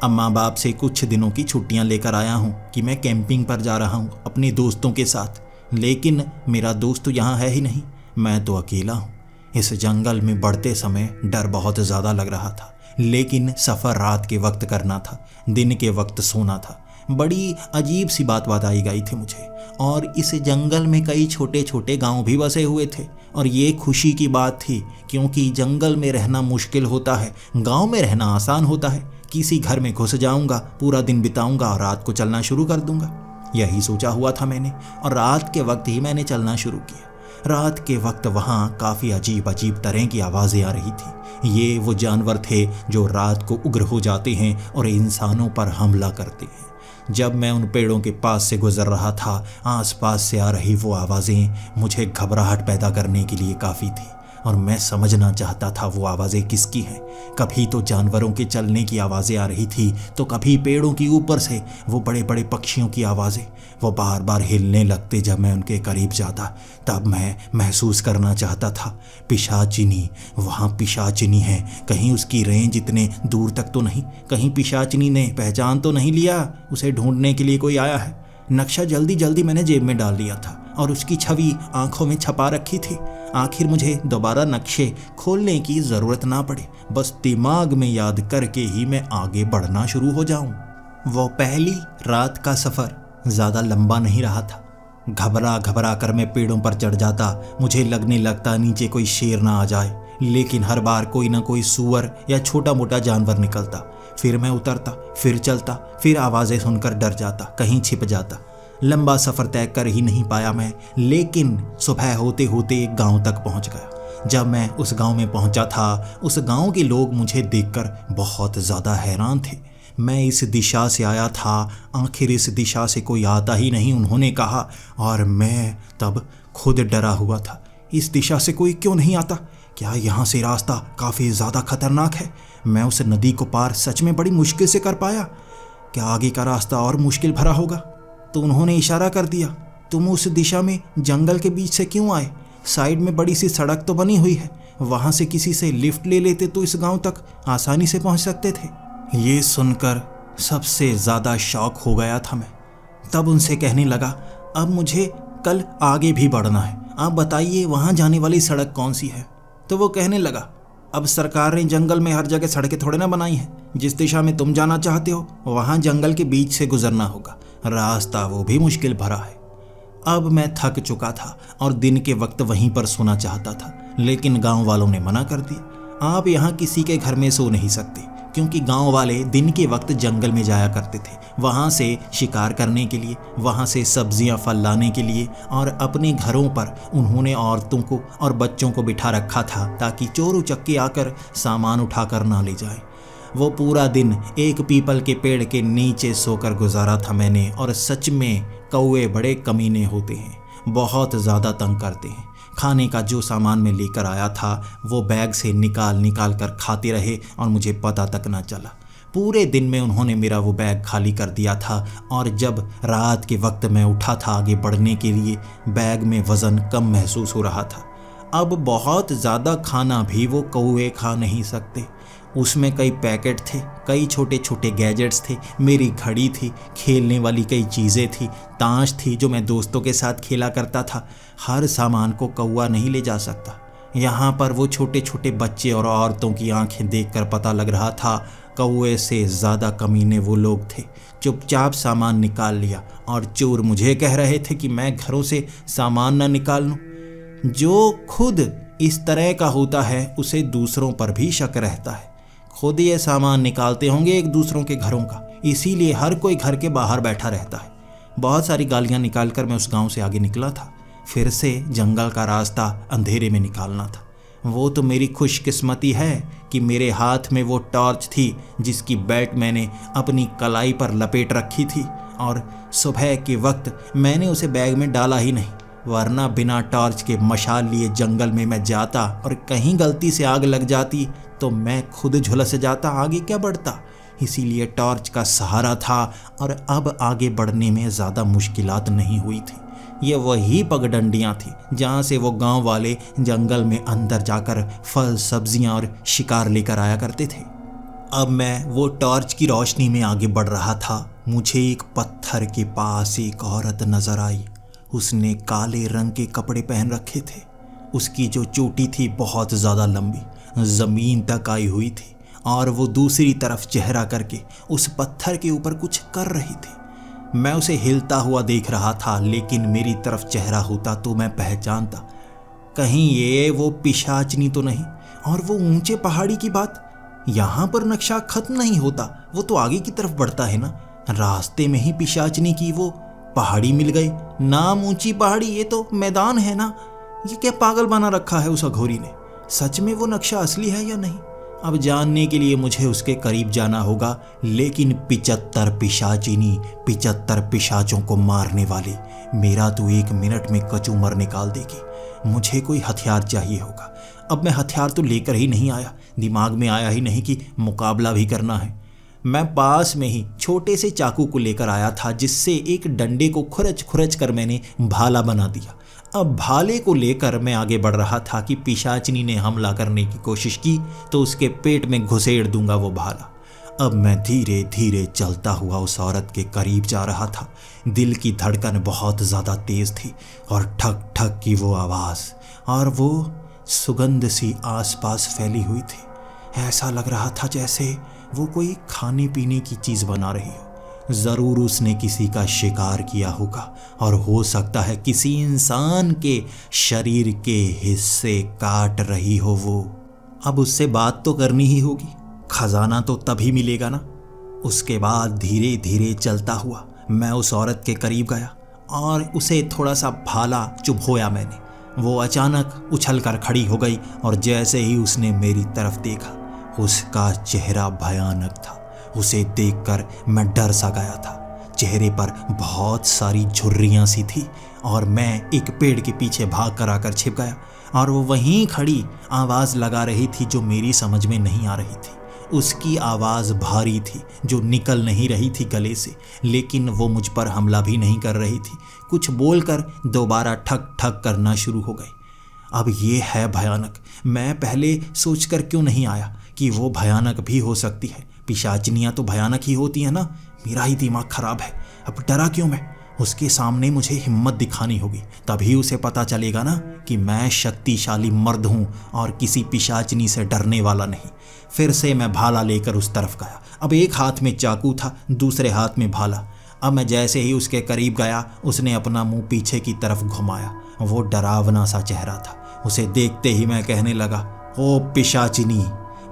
अब माँ बाप से कुछ दिनों की छुट्टियां लेकर आया हूँ कि मैं कैंपिंग पर जा रहा हूँ अपने दोस्तों के साथ, लेकिन मेरा दोस्त तो यहाँ है ही नहीं। मैं तो अकेला हूँ। इस जंगल में बढ़ते समय डर बहुत ज़्यादा लग रहा था, लेकिन सफ़र रात के वक्त करना था, दिन के वक्त सोना था। बड़ी अजीब सी बात आई गई थी मुझे। और इस जंगल में कई छोटे छोटे गांव भी बसे हुए थे, और ये खुशी की बात थी, क्योंकि जंगल में रहना मुश्किल होता है, गांव में रहना आसान होता है। किसी घर में घुस जाऊंगा, पूरा दिन बिताऊंगा और रात को चलना शुरू कर दूंगा। यही सोचा हुआ था मैंने, और रात के वक्त ही मैंने चलना शुरू किया। रात के वक्त वहाँ काफ़ी अजीब अजीब तरह की आवाज़ें आ रही थी। ये वो जानवर थे जो रात को उग्र हो जाते हैं और इंसानों पर हमला करते हैं। जब मैं उन पेड़ों के पास से गुजर रहा था, आसपास से आ रही वो आवाज़ें मुझे घबराहट पैदा करने के लिए काफ़ी थी और मैं समझना चाहता था वो आवाज़ें किसकी हैं। कभी तो जानवरों के चलने की आवाज़ें आ रही थी, तो कभी पेड़ों के ऊपर से वो बड़े बड़े पक्षियों की आवाज़ें। वो बार बार हिलने लगते जब मैं उनके करीब जाता। तब मैं महसूस करना चाहता था पिशाचिनी, वहाँ पिशाचिनी है, कहीं उसकी रेंज इतने दूर तक तो नहीं, कहीं पिशाचिनी ने पहचान तो नहीं लिया, उसे ढूंढने के लिए कोई आया है। नक्शा जल्दी जल्दी मैंने जेब में डाल लिया था और उसकी छवि आंखों में छपा रखी थी। आखिर मुझे दोबारा नक्शे खोलने की ज़रूरत ना पड़े, बस दिमाग में याद करके ही मैं आगे बढ़ना शुरू हो जाऊं। वो पहली रात का सफ़र ज़्यादा लंबा नहीं रहा था। घबरा घबरा कर मैं पेड़ों पर चढ़ जाता। मुझे लगने लगता नीचे कोई शेर ना आ जाए, लेकिन हर बार कोई ना कोई सूअर या छोटा मोटा जानवर निकलता। फिर मैं उतरता, फिर चलता, फिर आवाज़ें सुनकर डर जाता, कहीं छिप जाता। लंबा सफ़र तय कर ही नहीं पाया मैं, लेकिन सुबह होते होते एक गांव तक पहुंच गया। जब मैं उस गांव में पहुंचा था, उस गांव के लोग मुझे देखकर बहुत ज़्यादा हैरान थे। मैं इस दिशा से आया था, आखिर इस दिशा से कोई आता ही नहीं, उन्होंने कहा, और मैं तब खुद डरा हुआ था। इस दिशा से कोई क्यों नहीं आता? क्या यहाँ से रास्ता काफ़ी ज़्यादा खतरनाक है? मैं उस नदी को पार सच में बड़ी मुश्किल से कर पाया। क्या आगे का रास्ता और मुश्किल भरा होगा? तो उन्होंने इशारा कर दिया, तुम उस दिशा में जंगल के बीच से क्यों आए? साइड में बड़ी सी सड़क तो बनी हुई है, वहाँ से किसी से लिफ्ट ले लेते तो इस गांव तक आसानी से पहुँच सकते थे। ये सुनकर सबसे ज़्यादा शॉक हो गया था मैं। तब उनसे कहने लगा, अब मुझे कल आगे भी बढ़ना है, आप बताइए वहाँ जाने वाली सड़क कौन सी है? तो वो कहने लगा, अब सरकार ने जंगल में हर जगह सड़कें थोड़े ना बनाई हैं, जिस दिशा में तुम जाना चाहते हो वहाँ जंगल के बीच से गुजरना होगा, रास्ता वो भी मुश्किल भरा है। अब मैं थक चुका था और दिन के वक्त वहीं पर सोना चाहता था, लेकिन गांव वालों ने मना कर दिया। आप यहाँ किसी के घर में सो नहीं सकते, क्योंकि गांव वाले दिन के वक्त जंगल में जाया करते थे, वहाँ से शिकार करने के लिए, वहाँ से सब्जियाँ फल लाने के लिए, और अपने घरों पर उन्होंने औरतों को और बच्चों को बिठा रखा था ताकि चोर उचक्के आकर सामान उठाकर ना ले जाए। वो पूरा दिन एक पीपल के पेड़ के नीचे सोकर गुजारा था मैंने, और सच में कौवे बड़े कमीने होते हैं, बहुत ज़्यादा तंग करते हैं। खाने का जो सामान मैं लेकर आया था वो बैग से निकाल निकाल कर खाते रहे और मुझे पता तक ना चला। पूरे दिन में उन्होंने मेरा वो बैग खाली कर दिया था, और जब रात के वक्त मैं उठा था आगे बढ़ने के लिए, बैग में वज़न कम महसूस हो रहा था। अब बहुत ज़्यादा खाना भी वो कौवे खा नहीं सकते। उसमें कई पैकेट थे, कई छोटे छोटे गैजेट्स थे, मेरी घड़ी थी, खेलने वाली कई चीज़ें थी, ताश थी जो मैं दोस्तों के साथ खेला करता था। हर सामान को कौवा नहीं ले जा सकता। यहाँ पर वो छोटे छोटे बच्चे और औरतों की आंखें देखकर पता लग रहा था कौवे से ज़्यादा कमीने वो लोग थे। चुपचाप सामान निकाल लिया, और चोर मुझे कह रहे थे कि मैं घरों से सामान ना निकाल लूँ। जो खुद इस तरह का होता है उसे दूसरों पर भी शक रहता है। खुद ये सामान निकालते होंगे एक दूसरों के घरों का, इसीलिए हर कोई घर के बाहर बैठा रहता है। बहुत सारी गालियाँ निकालकर मैं उस गांव से आगे निकला था। फिर से जंगल का रास्ता अंधेरे में निकालना था। वो तो मेरी खुशकिस्मती है कि मेरे हाथ में वो टॉर्च थी जिसकी बेल्ट मैंने अपनी कलाई पर लपेट रखी थी, और सुबह के वक्त मैंने उसे बैग में डाला ही नहीं, वरना बिना टॉर्च के मशाल लिए जंगल में मैं जाता और कहीं गलती से आग लग जाती तो मैं खुद झुलस जाता, आगे क्या बढ़ता। इसीलिए टॉर्च का सहारा था, और अब आगे बढ़ने में ज़्यादा मुश्किलात नहीं हुई थी। ये वही पगडंडियाँ थी जहाँ से वो गांव वाले जंगल में अंदर जाकर फल, सब्जियाँ और शिकार लेकर आया करते थे। अब मैं वो टॉर्च की रोशनी में आगे बढ़ रहा था। मुझे एक पत्थर के पास एक औरत नजर आई। उसने काले रंग के कपड़े पहन रखे थे। उसकी जो चोटी थी बहुत ज़्यादा लंबी, ज़मीन तक आई हुई थी, और वो दूसरी तरफ चेहरा करके उस पत्थर के ऊपर कुछ कर रही थी। मैं उसे हिलता हुआ देख रहा था, लेकिन मेरी तरफ चेहरा होता तो मैं पहचानता, कहीं ये वो पिशाचनी तो नहीं। और वो ऊंचे पहाड़ी की बात, यहाँ पर नक्शा खत्म नहीं होता, वो तो आगे की तरफ बढ़ता है ना। रास्ते में ही पिशाचनी की वो पहाड़ी मिल गई। नाम ऊंची पहाड़ी, ये तो मैदान है ना। ये क्या पागल बना रखा है उस अघोरी ने? सच में वो नक्शा असली है या नहीं? अब जानने के लिए मुझे उसके करीब जाना होगा, लेकिन 75 पिशाचिनी 75 पिशाचों को मारने वाली मेरा तो 1 मिनट में कचूमर निकाल देगी। मुझे कोई हथियार चाहिए होगा। अब मैं हथियार तो लेकर ही नहीं आया, दिमाग में आया ही नहीं कि मुकाबला भी करना है। मैं पास में ही छोटे से चाकू को लेकर आया था, जिससे एक डंडे को खुरच खुरच कर मैंने भाला बना दिया। अब भाले को लेकर मैं आगे बढ़ रहा था कि पिशाचिनी ने हमला करने की कोशिश की तो उसके पेट में घुसेड़ दूंगा वो भाला। अब मैं धीरे धीरे चलता हुआ उस औरत के करीब जा रहा था। दिल की धड़कन बहुत ज़्यादा तेज थी और ठक ठक की वो आवाज़ और वो सुगंध सी आसपास फैली हुई थी। ऐसा लग रहा था जैसे वो कोई खाने पीने की चीज़ बना रही हो। ज़रूर उसने किसी का शिकार किया होगा और हो सकता है किसी इंसान के शरीर के हिस्से काट रही हो वो। अब उससे बात तो करनी ही होगी, खजाना तो तभी मिलेगा ना। उसके बाद धीरे धीरे चलता हुआ मैं उस औरत के करीब गया और उसे थोड़ा सा भाला चुभोया मैंने। वो अचानक उछल कर खड़ी हो गई और जैसे ही उसने मेरी तरफ देखा, उसका चेहरा भयानक था। उसे देखकर मैं डर सा गया था। चेहरे पर बहुत सारी झुर्रियाँ सी थी और मैं एक पेड़ के पीछे भाग कर आकर छिप गया और वो वहीं खड़ी आवाज़ लगा रही थी जो मेरी समझ में नहीं आ रही थी। उसकी आवाज़ भारी थी जो निकल नहीं रही थी गले से, लेकिन वो मुझ पर हमला भी नहीं कर रही थी। कुछ बोलकर दोबारा ठक ठक करना शुरू हो गई। अब ये है भयानक। मैं पहले सोचकर क्यों नहीं आया कि वो भयानक भी हो सकती है। पिशाचनियाँ तो भयानक ही होती हैं ना। मेरा ही दिमाग खराब है। अब डरा क्यों मैं? उसके सामने मुझे हिम्मत दिखानी होगी, तभी उसे पता चलेगा ना कि मैं शक्तिशाली मर्द हूँ और किसी पिशाचनी से डरने वाला नहीं। फिर से मैं भाला लेकर उस तरफ गया। अब एक हाथ में चाकू था, दूसरे हाथ में भाला। अब मैं जैसे ही उसके करीब गया, उसने अपना मुंह पीछे की तरफ घुमाया। वो डरावना सा चेहरा था। उसे देखते ही मैं कहने लगा, ओ पिशाचिनी,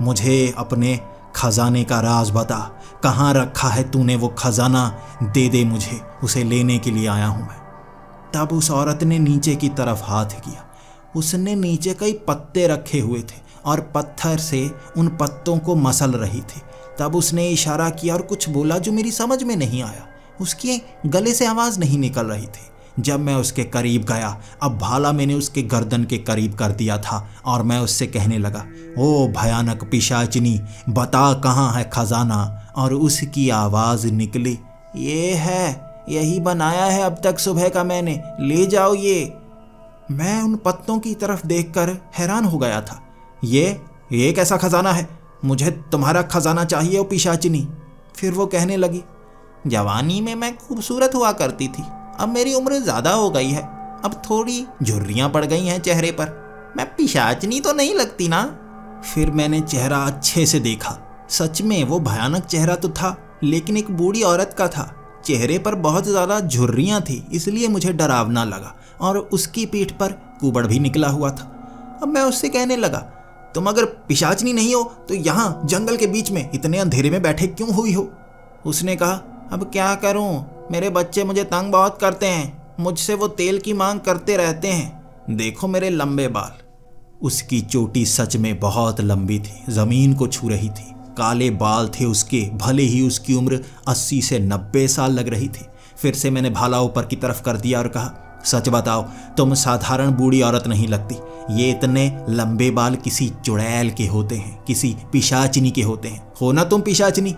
मुझे अपने खजाने का राज बता। कहाँ रखा है तूने वो खजाना? दे दे मुझे, उसे लेने के लिए आया हूँ मैं। तब उस औरत ने नीचे की तरफ हाथ किया। उसने नीचे कई पत्ते रखे हुए थे और पत्थर से उन पत्तों को मसल रही थी। तब उसने इशारा किया और कुछ बोला जो मेरी समझ में नहीं आया। उसके गले से आवाज़ नहीं निकल रही थी। जब मैं उसके करीब गया, अब भाला मैंने उसके गर्दन के करीब कर दिया था और मैं उससे कहने लगा, ओ भयानक पिशाचिनी, बता कहाँ है खजाना? और उसकी आवाज़ निकली, ये है, यही बनाया है अब तक सुबह का मैंने, ले जाओ ये। मैं उन पत्तों की तरफ देखकर हैरान हो गया था। ये कैसा खजाना है? मुझे तुम्हारा खजाना चाहिए ओ पिशाचिनी। फिर वो कहने लगी, जवानी में मैं खूबसूरत हुआ करती थी, अब मेरी उम्र ज़्यादा हो गई है, अब थोड़ी झुर्रियाँ पड़ गई हैं चेहरे पर, मैं पिशाचनी तो नहीं लगती ना। फिर मैंने चेहरा अच्छे से देखा। सच में वो भयानक चेहरा तो था, लेकिन एक बूढ़ी औरत का था। चेहरे पर बहुत ज़्यादा झुर्रियाँ थी, इसलिए मुझे डरावना लगा और उसकी पीठ पर कुबड़ भी निकला हुआ था। अब मैं उससे कहने लगा, तुम अगर पिशाचनी नहीं हो तो यहाँ जंगल के बीच में इतने अंधेरे में बैठे क्यों हुई हो? उसने कहा, अब क्या करूं, मेरे बच्चे मुझे तंग बहुत करते हैं, मुझसे वो तेल की मांग करते रहते हैं, देखो मेरे लंबे बाल। उसकी चोटी सच में बहुत लंबी थी, ज़मीन को छू रही थी। काले बाल थे उसके, भले ही उसकी उम्र 80 से 90 साल लग रही थी। फिर से मैंने भाला ऊपर की तरफ कर दिया और कहा, सच बताओ, तुम साधारण बूढ़ी औरत नहीं लगती। ये इतने लंबे बाल किसी चुड़ैल के होते हैं, किसी पिशाचिनी के होते हैं। हो ना तुम पिशाचिनी?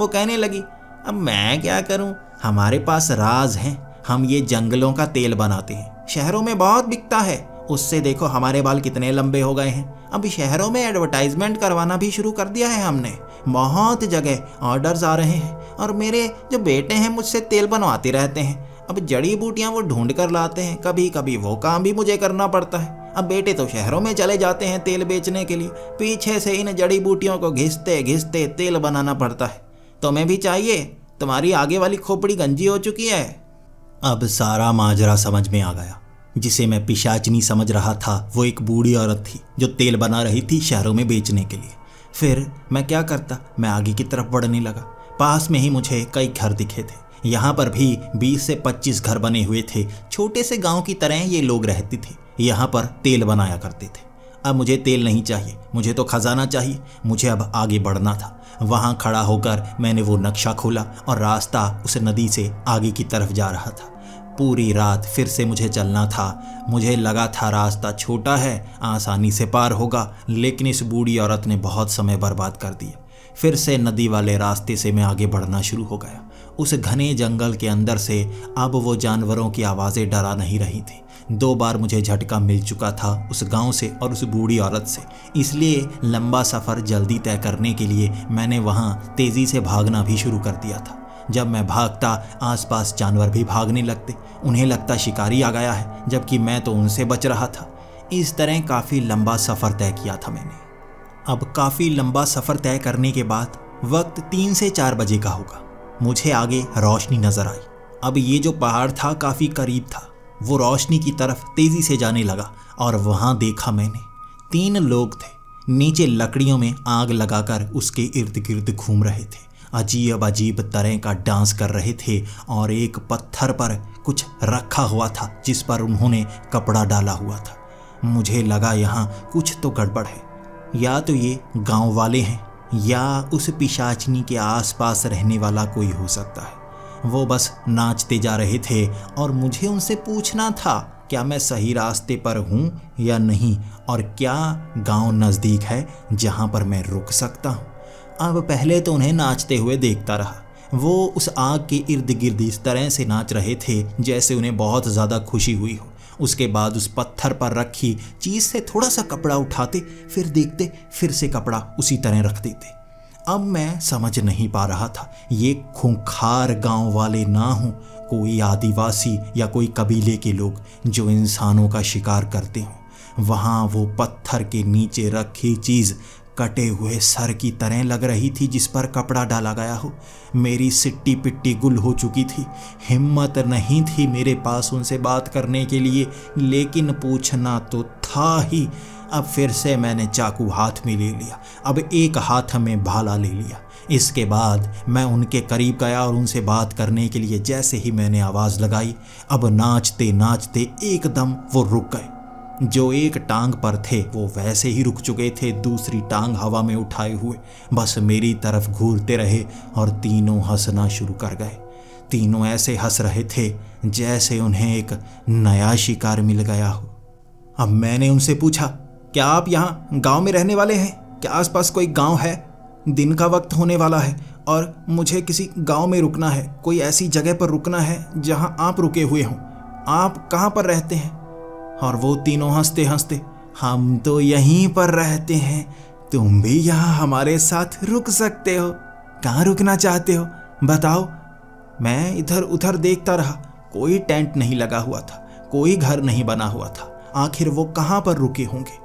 वो कहने लगी, अब मैं क्या करूं, हमारे पास राज हैं, हम ये जंगलों का तेल बनाते हैं, शहरों में बहुत बिकता है, उससे देखो हमारे बाल कितने लंबे हो गए हैं। अब शहरों में एडवर्टाइजमेंट करवाना भी शुरू कर दिया है हमने, बहुत जगह ऑर्डर्स आ रहे हैं और मेरे जो बेटे हैं मुझसे तेल बनवाते रहते हैं। अब जड़ी बूटियाँ वो ढूंढ कर लाते हैं, कभी कभी वो काम भी मुझे करना पड़ता है। अब बेटे तो शहरों में चले जाते हैं तेल बेचने के लिए, पीछे से इन जड़ी बूटियों को घिसते घिसते तेल बनाना पड़ता है। तुम्हें भी चाहिए? तुम्हारी आगे वाली खोपड़ी गंजी हो चुकी है। अब सारा माजरा समझ में आ गया। जिसे मैं पिशाचनी समझ रहा था वो एक बूढ़ी औरत थी जो तेल बना रही थी शहरों में बेचने के लिए। फिर मैं क्या करता, मैं आगे की तरफ बढ़ने लगा। पास में ही मुझे कई घर दिखे थे। यहाँ पर भी 20 से 25 घर बने हुए थे। छोटे से गांव की तरह ये लोग रहते थे। यहाँ पर तेल बनाया करते थे। अब मुझे तेल नहीं चाहिए, मुझे तो खजाना चाहिए। मुझे अब आगे बढ़ना था। वहाँ खड़ा होकर मैंने वो नक्शा खोला और रास्ता उस नदी से आगे की तरफ जा रहा था। पूरी रात फिर से मुझे चलना था। मुझे लगा था रास्ता छोटा है, आसानी से पार होगा, लेकिन इस बूढ़ी औरत ने बहुत समय बर्बाद कर दिया। फिर से नदी वाले रास्ते से मैं आगे बढ़ना शुरू हो गया। उस घने जंगल के अंदर से अब वो जानवरों की आवाज़ें डरा नहीं रही थी। 2 बार मुझे झटका मिल चुका था उस गांव से और उस बूढ़ी औरत से, इसलिए लंबा सफ़र जल्दी तय करने के लिए मैंने वहाँ तेज़ी से भागना भी शुरू कर दिया था। जब मैं भागता आसपास जानवर भी भागने लगते, उन्हें लगता शिकारी आ गया है, जबकि मैं तो उनसे बच रहा था। इस तरह काफ़ी लंबा सफ़र तय किया था मैंने। अब काफ़ी लंबा सफ़र तय करने के बाद वक्त 3 से 4 बजे का होगा। मुझे आगे रोशनी नज़र आई। अब ये जो पहाड़ था काफ़ी करीब था। वो रोशनी की तरफ तेज़ी से जाने लगा और वहाँ देखा मैंने 3 लोग थे। नीचे लकड़ियों में आग लगाकर उसके इर्द गिर्द घूम रहे थे, अजीब अजीब तरह का डांस कर रहे थे और एक पत्थर पर कुछ रखा हुआ था जिस पर उन्होंने कपड़ा डाला हुआ था। मुझे लगा यहाँ कुछ तो गड़बड़ है, या तो ये गांव वाले हैं या उस पिशाचनी के आसपास रहने वाला कोई हो सकता है। वो बस नाचते जा रहे थे और मुझे उनसे पूछना था क्या मैं सही रास्ते पर हूँ या नहीं, और क्या गांव नज़दीक है जहाँ पर मैं रुक सकता हूँ। अब पहले तो उन्हें नाचते हुए देखता रहा। वो उस आग के इर्द गिर्द इस तरह से नाच रहे थे जैसे उन्हें बहुत ज़्यादा खुशी हुई हो। उसके बाद उस पत्थर पर रखी चीज़ से थोड़ा सा कपड़ा उठाते, फिर देखते, फिर से कपड़ा उसी तरह रख देते। अब मैं समझ नहीं पा रहा था ये खूंखार गांव वाले ना हों, कोई आदिवासी या कोई कबीले के लोग जो इंसानों का शिकार करते हों। वहाँ वो पत्थर के नीचे रखी चीज़ कटे हुए सर की तरह लग रही थी जिस पर कपड़ा डाला गया हो। मेरी सिट्टी पिट्टी गुल हो चुकी थी। हिम्मत नहीं थी मेरे पास उनसे बात करने के लिए, लेकिन पूछना तो था ही। अब फिर से मैंने चाकू हाथ में ले लिया। अब एक हाथ में भाला ले लिया। इसके बाद मैं उनके करीब गया और उनसे बात करने के लिए जैसे ही मैंने आवाज़ लगाई, अब नाचते नाचते एकदम वो रुक गए। जो एक टांग पर थे वो वैसे ही रुक चुके थे, दूसरी टांग हवा में उठाए हुए बस मेरी तरफ घूरते रहे और तीनों हंसना शुरू कर गए। तीनों ऐसे हंस रहे थे जैसे उन्हें एक नया शिकार मिल गया हो। अब मैंने उनसे पूछा, क्या आप यहाँ गांव में रहने वाले हैं? क्या आसपास कोई गांव है? दिन का वक्त होने वाला है और मुझे किसी गांव में रुकना है, कोई ऐसी जगह पर रुकना है जहाँ आप रुके हुए हों। आप कहाँ पर रहते हैं? और वो तीनों हंसते हंसते, हम तो यहीं पर रहते हैं, तुम भी यहाँ हमारे साथ रुक सकते हो। कहाँ रुकना चाहते हो बताओ? मैं इधर उधर देखता रहा। कोई टेंट नहीं लगा हुआ था, कोई घर नहीं बना हुआ था। आखिर वो कहाँ पर रुके होंगे?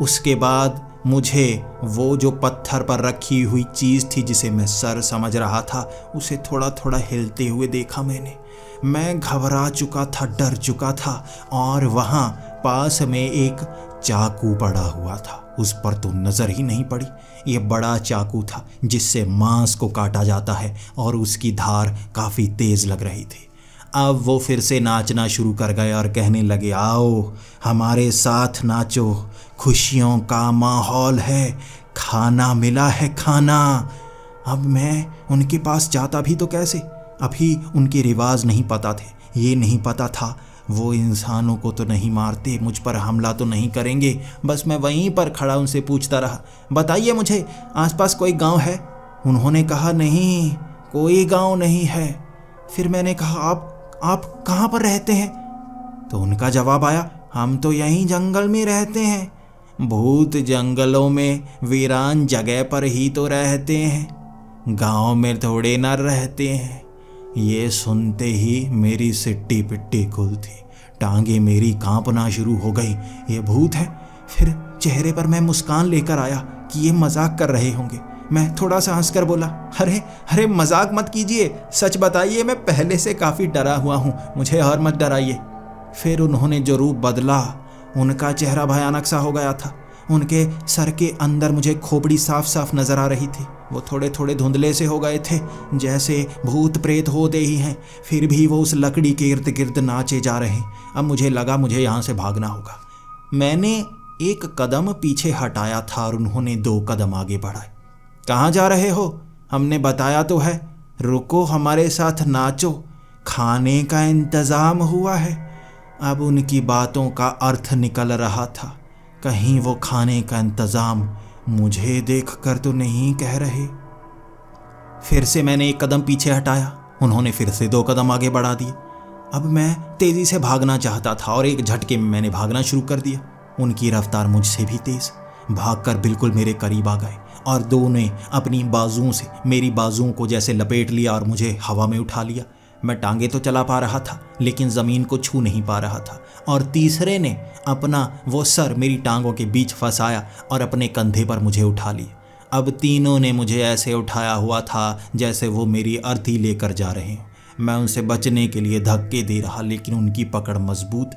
उसके बाद मुझे वो जो पत्थर पर रखी हुई चीज़ थी जिसे मैं सर समझ रहा था, उसे थोड़ा थोड़ा हिलते हुए देखा मैंने। मैं घबरा चुका था, डर चुका था, और वहाँ पास में एक चाकू पड़ा हुआ था। उस पर तो नज़र ही नहीं पड़ी। ये बड़ा चाकू था जिससे मांस को काटा जाता है और उसकी धार काफ़ी तेज़ लग रही थी। अब वो फिर से नाचना शुरू कर गए और कहने लगे, आओ हमारे साथ नाचो, खुशियों का माहौल है, खाना मिला है खाना। अब मैं उनके पास जाता भी तो कैसे? अभी उनके रिवाज नहीं पता थे। ये नहीं पता था वो इंसानों को तो नहीं मारते, मुझ पर हमला तो नहीं करेंगे। बस मैं वहीं पर खड़ा उनसे पूछता रहा, बताइए मुझे आसपास कोई गांव है? उन्होंने कहा, नहीं कोई गांव नहीं है। फिर मैंने कहा, आप कहाँ पर रहते हैं? तो उनका जवाब आया, हम तो यहीं जंगल में रहते हैं। भूत जंगलों में वीरान जगह पर ही तो रहते हैं, गांव में थोड़े न रहते हैं। ये सुनते ही मेरी सिट्टी पिट्टी खुल थी, टांगे मेरी कांपना शुरू हो गई। ये भूत है? फिर चेहरे पर मैं मुस्कान लेकर आया कि ये मजाक कर रहे होंगे। मैं थोड़ा सा हंसकर बोला, अरे मजाक मत कीजिए, सच बताइए, मैं पहले से काफ़ी डरा हुआ हूँ, मुझे और मत डराइए। फिर उन्होंने जो रूप बदला, उनका चेहरा भयानक सा हो गया था। उनके सर के अंदर मुझे खोपड़ी साफ साफ नज़र आ रही थी। वो थोड़े थोड़े धुंधले से हो गए थे, जैसे भूत प्रेत होते ही हैं। फिर भी वो उस लकड़ी के इर्द गिर्द नाचे जा रहे हैं। अब मुझे लगा मुझे यहाँ से भागना होगा। मैंने एक कदम पीछे हटाया था और उन्होंने 2 कदम आगे बढ़ाए। कहाँ जा रहे हो? हमने बताया तो है, रुको हमारे साथ नाचो, खाने का इंतज़ाम हुआ है। अब उनकी बातों का अर्थ निकल रहा था, कहीं वो खाने का इंतज़ाम मुझे देखकर तो नहीं कह रहे। फिर से मैंने 1 कदम पीछे हटाया, उन्होंने फिर से 2 कदम आगे बढ़ा दिए। अब मैं तेज़ी से भागना चाहता था और एक झटके में मैंने भागना शुरू कर दिया। उनकी रफ्तार मुझसे भी तेज़, भागकर बिल्कुल मेरे करीब आ गए और दोनों ने अपनी बाजुओं से मेरी बाजुओं को जैसे लपेट लिया और मुझे हवा में उठा लिया। मैं टांगे तो चला पा रहा था लेकिन ज़मीन को छू नहीं पा रहा था, और तीसरे ने अपना वो सर मेरी टांगों के बीच फंसाया और अपने कंधे पर मुझे उठा लिया। अब तीनों ने मुझे ऐसे उठाया हुआ था जैसे वो मेरी अर्थी लेकर जा रहे हैं। मैं उनसे बचने के लिए धक्के दे रहा, लेकिन उनकी पकड़ मजबूत।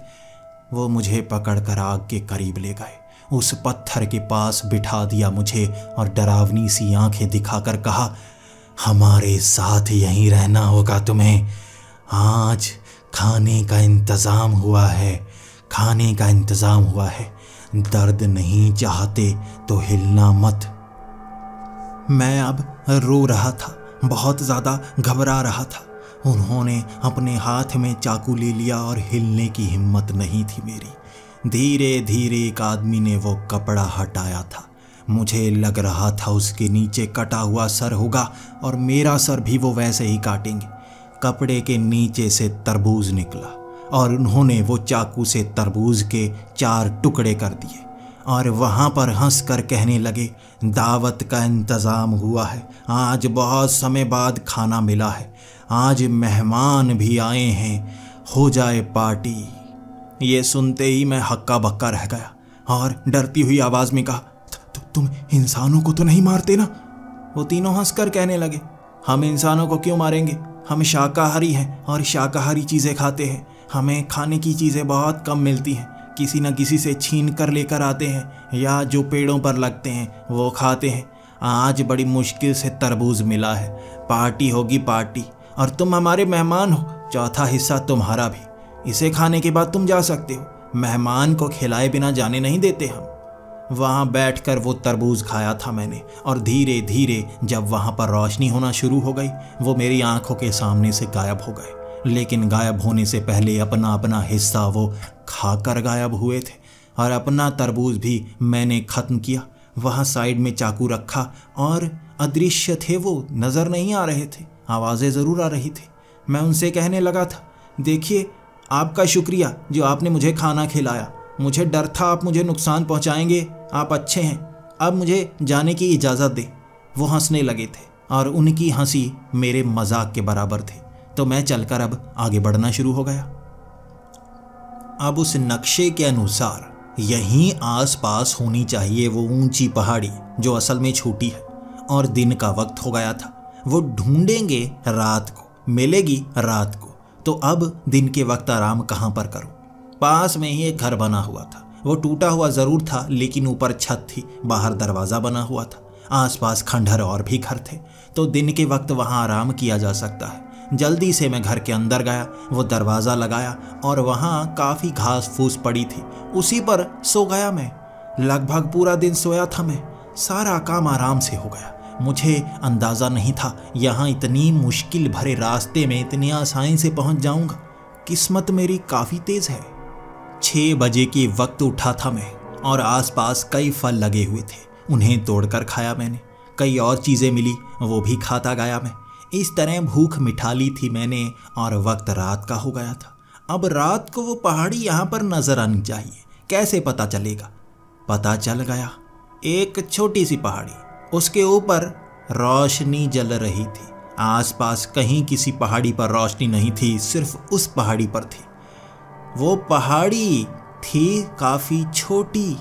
वो मुझे पकड़कर आग के करीब ले गए, उस पत्थर के पास बिठा दिया मुझे और डरावनी सी आंखें दिखाकर कहा, हमारे साथ यहीं रहना होगा तुम्हें। आज खाने का इंतज़ाम हुआ है, खाने का इंतज़ाम हुआ है। दर्द नहीं चाहते तो हिलना मत। मैं अब रो रहा था, बहुत ज़्यादा घबरा रहा था। उन्होंने अपने हाथ में चाकू ले लिया और हिलने की हिम्मत नहीं थी मेरी। धीरे धीरे एक आदमी ने वो कपड़ा हटाया था। मुझे लग रहा था उसके नीचे कटा हुआ सर होगा और मेरा सर भी वो वैसे ही काटेंगे। कपड़े के नीचे से तरबूज निकला और उन्होंने वो चाकू से तरबूज के 4 टुकड़े कर दिए और वहाँ पर हंसकर कहने लगे, दावत का इंतज़ाम हुआ है, आज बहुत समय बाद खाना मिला है, आज मेहमान भी आए हैं, हो जाए पार्टी। ये सुनते ही मैं हक्का बक्का रह गया और डरती हुई आवाज़ में कहा, तुम इंसानों को तो नहीं मारते ना? वो तीनों हंसकर कहने लगे, हम इंसानों को क्यों मारेंगे, हम शाकाहारी हैं और शाकाहारी चीज़ें खाते हैं। हमें खाने की चीज़ें बहुत कम मिलती हैं, किसी न किसी से छीन कर लेकर आते हैं या जो पेड़ों पर लगते हैं वो खाते हैं। आज बड़ी मुश्किल से तरबूज मिला है, पार्टी होगी पार्टी, और तुम हमारे मेहमान हो, चौथा हिस्सा तुम्हारा भी। इसे खाने के बाद तुम जा सकते हो, मेहमान को खिलाए बिना जाने नहीं देते हम। वहाँ बैठकर वो तरबूज खाया था मैंने, और धीरे धीरे जब वहाँ पर रोशनी होना शुरू हो गई, वो मेरी आंखों के सामने से गायब हो गए। लेकिन गायब होने से पहले अपना अपना हिस्सा वो खाकर गायब हुए थे और अपना तरबूज भी मैंने ख़त्म किया। वहाँ साइड में चाकू रखा और अदृश्य थे, वो नज़र नहीं आ रहे थे, आवाज़ें ज़रूर आ रही थी। मैं उनसे कहने लगा था, देखिए आपका शुक्रिया जो आपने मुझे खाना खिलाया, मुझे डर था आप मुझे नुकसान पहुंचाएंगे, आप अच्छे हैं, अब मुझे जाने की इजाज़त दें। वो हंसने लगे थे और उनकी हंसी मेरे मजाक के बराबर थी, तो मैं चलकर अब आगे बढ़ना शुरू हो गया। अब उस नक्शे के अनुसार यहीं आसपास होनी चाहिए वो ऊंची पहाड़ी जो असल में छोटी है, और दिन का वक्त हो गया था। वो ढूंढेंगे रात को, मिलेगी रात को, तो अब दिन के वक्त आराम कहाँ पर करूं? पास में ही एक घर बना हुआ था, वो टूटा हुआ ज़रूर था लेकिन ऊपर छत थी, बाहर दरवाज़ा बना हुआ था, आसपास खंडहर और भी घर थे, तो दिन के वक्त वहाँ आराम किया जा सकता है। जल्दी से मैं घर के अंदर गया, वो दरवाज़ा लगाया और वहाँ काफ़ी घास फूस पड़ी थी, उसी पर सो गया मैं। लगभग पूरा दिन सोया था मैं, सारा काम आराम से हो गया। मुझे अंदाज़ा नहीं था यहाँ इतनी मुश्किल भरे रास्ते में इतनी आसानी से पहुँच जाऊँगा। किस्मत मेरी काफ़ी तेज़ है। 6 बजे के वक्त उठा था मैं और आसपास कई फल लगे हुए थे, उन्हें तोड़कर खाया मैंने। कई और चीज़ें मिली, वो भी खाता गया मैं। इस तरह भूख मिठा ली थी मैंने और वक्त रात का हो गया था। अब रात को वो पहाड़ी यहाँ पर नजर आनी चाहिए, कैसे पता चलेगा? पता चल गया, एक छोटी सी पहाड़ी, उसके ऊपर रोशनी जल रही थी। आसपास कहीं किसी पहाड़ी पर रोशनी नहीं थी, सिर्फ उस पहाड़ी पर थी। वो पहाड़ी थी काफ़ी छोटी,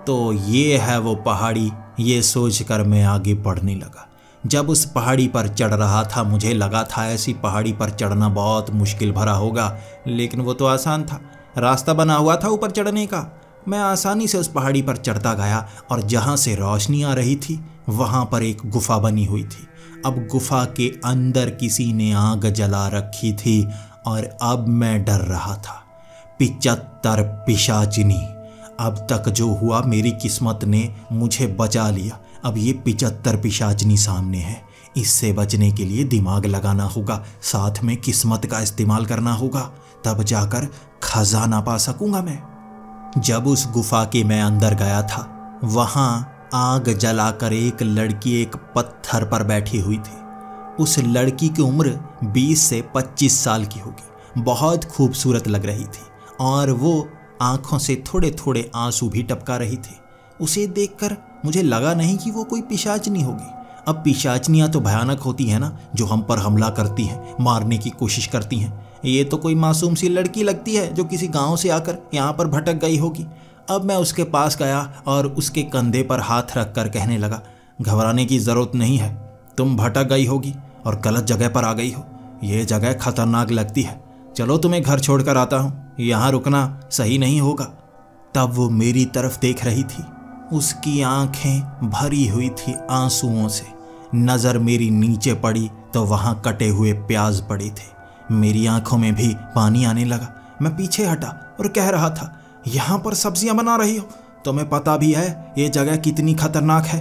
तो ये है वो पहाड़ी, ये सोचकर मैं आगे बढ़ने लगा। जब उस पहाड़ी पर चढ़ रहा था मुझे लगा था ऐसी पहाड़ी पर चढ़ना बहुत मुश्किल भरा होगा, लेकिन वो तो आसान था, रास्ता बना हुआ था ऊपर चढ़ने का। मैं आसानी से उस पहाड़ी पर चढ़ता गया और जहाँ से रोशनी आ रही थी वहाँ पर एक गुफा बनी हुई थी। अब गुफा के अंदर किसी ने आग जला रखी थी और अब मैं डर रहा था। 75 पिशाचिनी अब तक जो हुआ मेरी किस्मत ने मुझे बचा लिया। अब ये 75 पिशाचनी सामने है, इससे बचने के लिए दिमाग लगाना होगा, साथ में किस्मत का इस्तेमाल करना होगा, तब जाकर खजाना पा सकूंगा मैं। जब उस गुफा के मैं अंदर गया था, वहां आग जलाकर एक लड़की एक पत्थर पर बैठी हुई थी। उस लड़की की उम्र 20 से 25 साल की होगी। बहुत खूबसूरत लग रही थी और वो आंखों से थोड़े थोड़े आंसू भी टपका रही थी। उसे देखकर मुझे लगा नहीं कि वो कोई पिशाचनी होगी। अब पिशाचनियाँ तो भयानक होती हैं ना, जो हम पर हमला करती हैं, मारने की कोशिश करती हैं। ये तो कोई मासूम सी लड़की लगती है जो किसी गांव से आकर यहाँ पर भटक गई होगी। अब मैं उसके पास गया और उसके कंधे पर हाथ रख कर कहने लगा, घबराने की ज़रूरत नहीं है, तुम भटक गई होगी और गलत जगह पर आ गई हो। ये जगह खतरनाक लगती है, चलो तुम्हें घर छोड़कर आता हूँ, यहाँ रुकना सही नहीं होगा। तब वो मेरी तरफ देख रही थी, उसकी आंखें भरी हुई थी आंसुओं से। नज़र मेरी नीचे पड़ी तो वहाँ कटे हुए प्याज पड़े थे। मेरी आंखों में भी पानी आने लगा। मैं पीछे हटा और कह रहा था, यहाँ पर सब्जियाँ बना रही हो? तुम्हें पता भी है ये जगह कितनी खतरनाक है।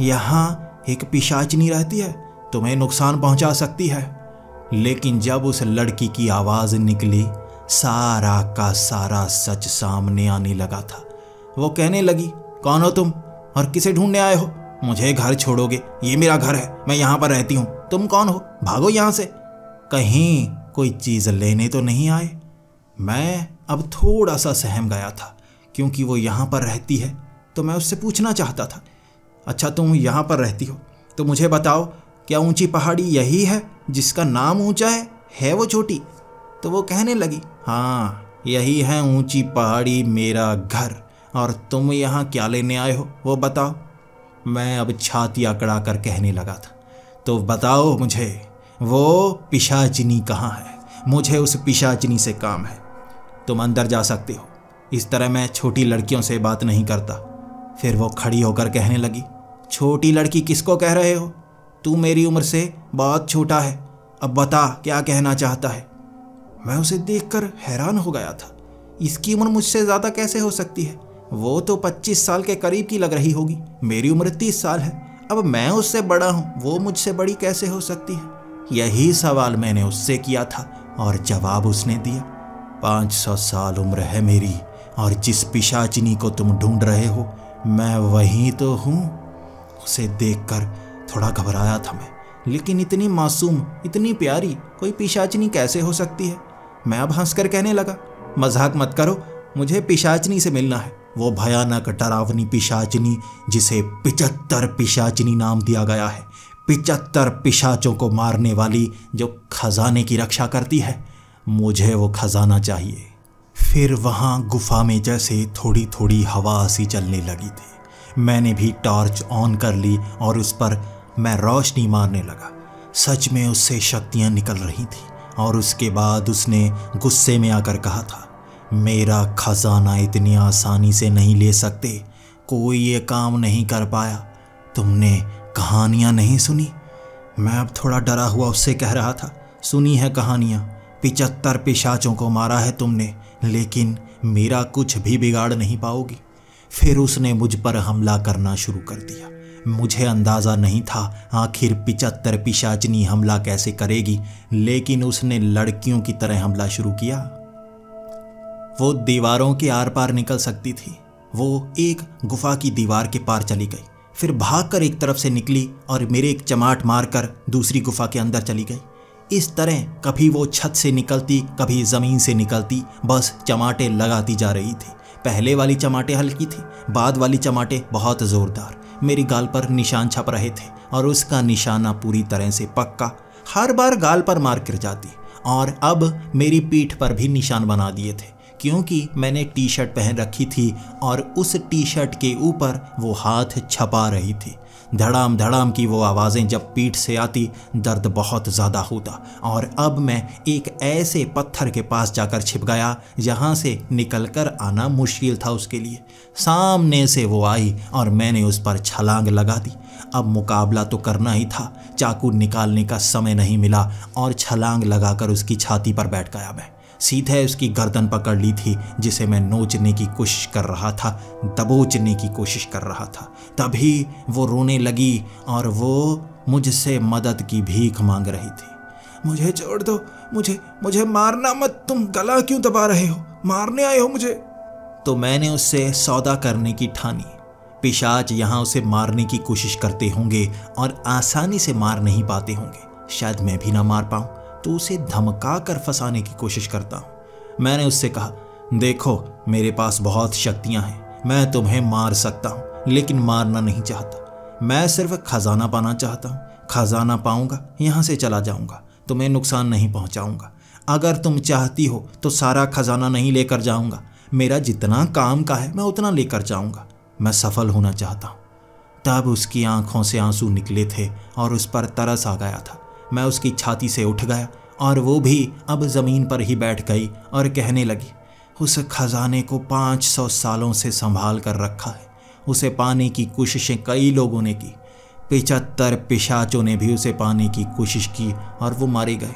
यहाँ एक पिशाचनी रहती है, तुम्हें नुकसान पहुँचा सकती है। लेकिन जब उस लड़की की आवाज़ निकली, सारा का सारा सच सामने आने लगा था। वो कहने लगी, कौन हो तुम और किसे ढूंढने आए हो? मुझे घर छोड़ोगे? ये मेरा घर है, मैं यहाँ पर रहती हूँ। तुम कौन हो? भागो यहाँ से। कहीं कोई चीज़ लेने तो नहीं आए? मैं अब थोड़ा सा सहम गया था, क्योंकि वो यहाँ पर रहती है तो मैं उससे पूछना चाहता था, अच्छा तुम यहाँ पर रहती हो तो मुझे बताओ, क्या ऊंची पहाड़ी यही है जिसका नाम ऊंचा है वो छोटी? तो वो कहने लगी, हाँ यही है ऊंची पहाड़ी मेरा घर, और तुम यहाँ क्या लेने आए हो वो बताओ। मैं अब छाती अकड़ा कर कहने लगा था, तो बताओ मुझे वो पिशाचिनी कहाँ है, मुझे उस पिशाचिनी से काम है। तुम अंदर जा सकते हो, इस तरह मैं छोटी लड़कियों से बात नहीं करता। फिर वो खड़ी होकर कहने लगी, छोटी लड़की किसको कह रहे हो? तू मेरी उम्र से बहुत छोटा है, अब बता क्या कहना चाहता है। मैं उसे देखकर हैरान हो गया था, इसकी उम्र मुझसे ज़्यादा कैसे हो सकती है? वो तो 25 साल के करीब की लग रही होगी, मेरी उम्र 30 साल है, अब मैं उससे बड़ा हूँ, वो मुझसे बड़ी कैसे हो सकती है? यही सवाल मैंने उससे किया था और जवाब उसने दिया, 500 साल उम्र है मेरी, और जिस पिशाचिनी को तुम ढूंढ रहे हो मैं वही तो हूँ। उसे देखकर थोड़ा घबराया था मैं, लेकिन इतनी मासूम, इतनी प्यारी कोई पिशाचिनी कैसे हो सकती है? मैं अब हंसकर कहने लगा, मजाक मत करो, मुझे पिशाचिनी से मिलना है, वो भयानक डरावनी पिशाचिनी जिसे 75 पिशाचिनी नाम दिया गया है, 75 पिशाचों को मारने वाली, जो खजाने की रक्षा करती है। मुझे वो खजाना चाहिए। फिर वहाँ गुफा में जैसे थोड़ी थोड़ी हवा सी चलने लगी थी। मैंने भी टॉर्च ऑन कर ली और उस पर मैं रोशनी मारने लगा। सच में उससे शक्तियाँ निकल रही थी। और उसके बाद उसने गुस्से में आकर कहा था, मेरा खजाना इतनी आसानी से नहीं ले सकते, कोई ये काम नहीं कर पाया। तुमने कहानियाँ नहीं सुनी? मैं अब थोड़ा डरा हुआ उससे कह रहा था, सुनी है कहानियाँ, 75 पिशाचों को मारा है तुमने, लेकिन मेरा कुछ भी बिगाड़ नहीं पाओगी। फिर उसने मुझ पर हमला करना शुरू कर दिया। मुझे अंदाज़ा नहीं था आखिर 75 पिशाचनी हमला कैसे करेगी, लेकिन उसने लड़कियों की तरह हमला शुरू किया। वो दीवारों के आर पार निकल सकती थी। वो एक गुफा की दीवार के पार चली गई, फिर भागकर एक तरफ से निकली और मेरे एक चमाट मारकर दूसरी गुफा के अंदर चली गई। इस तरह कभी वो छत से निकलती, कभी ज़मीन से निकलती, बस चमाटे लगाती जा रही थी। पहले वाली चमाटे हल्की थी, बाद वाली चमाटे बहुत ज़ोरदार। मेरी गाल पर निशान छप रहे थे और उसका निशाना पूरी तरह से पक्का। हर बार गाल पर मार गिर जाती, और अब मेरी पीठ पर भी निशान बना दिए थे, क्योंकि मैंने टी शर्ट पहन रखी थी और उस टी शर्ट के ऊपर वो हाथ छपा रही थी। धड़ाम धड़ाम की वो आवाज़ें जब पीठ से आती, दर्द बहुत ज़्यादा होता। और अब मैं एक ऐसे पत्थर के पास जाकर छिप गया जहाँ से निकलकर आना मुश्किल था उसके लिए। सामने से वो आई और मैंने उस पर छलांग लगा दी। अब मुकाबला तो करना ही था, चाकू निकालने का समय नहीं मिला और छलांग लगाकर उसकी छाती पर बैठ गया मैं। सीधे उसकी गर्दन पकड़ ली थी, जिसे मैं नोचने की कोशिश कर रहा था, दबोचने की कोशिश कर रहा था। तभी वो रोने लगी और वो मुझसे मदद की भीख मांग रही थी। मुझे छोड़ दो, मुझे मारना मत, तुम गला क्यों दबा रहे हो, मारने आए हो मुझे। तो मैंने उससे सौदा करने की ठानी। पिशाच यहाँ उसे मारने की कोशिश करते होंगे और आसानी से मार नहीं पाते होंगे, शायद मैं भी ना मार पाऊँ, तो उसे धमका कर फंसाने की कोशिश करता हूँ। मैंने उससे कहा, देखो मेरे पास बहुत शक्तियाँ हैं, मैं तुम्हें मार सकता हूँ, लेकिन मारना नहीं चाहता। मैं सिर्फ खजाना पाना चाहता हूँ। खजाना पाऊंगा, यहाँ से चला जाऊंगा, तुम्हें नुकसान नहीं पहुँचाऊंगा। अगर तुम चाहती हो तो सारा खजाना नहीं लेकर जाऊंगा, मेरा जितना काम का है मैं उतना लेकर जाऊंगा। मैं सफल होना चाहता हूँ। तब उसकी आंखों से आंसू निकले थे और उस पर तरस आ गया था। मैं उसकी छाती से उठ गया और वो भी अब ज़मीन पर ही बैठ गई और कहने लगी, उस खजाने को 500 सालों से संभाल कर रखा है। उसे पाने की कोशिशें कई लोगों ने की, 75 पिशाचों ने भी उसे पाने की कोशिश की और वो मारे गए।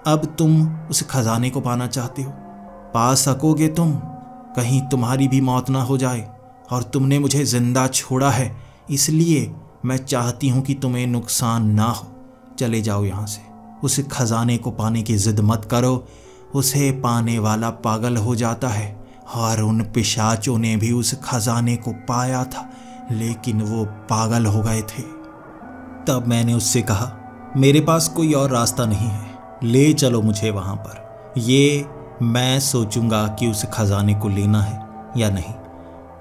अब तुम उस खजाने को पाना चाहते हो, पा सकोगे तुम? कहीं तुम्हारी भी मौत ना हो जाए। और तुमने मुझे जिंदा छोड़ा है, इसलिए मैं चाहती हूँ कि तुम्हें नुकसान ना हो। चले जाओ यहाँ से। उस खजाने को पाने की जिद मत करो, उसे पाने वाला पागल हो जाता है। और उन पिशाचों ने भी उस खजाने को पाया था, लेकिन वो पागल हो गए थे। तब मैंने उससे कहा, मेरे पास कोई और रास्ता नहीं है, ले चलो मुझे वहाँ पर। ये मैं सोचूंगा कि उस खजाने को लेना है या नहीं।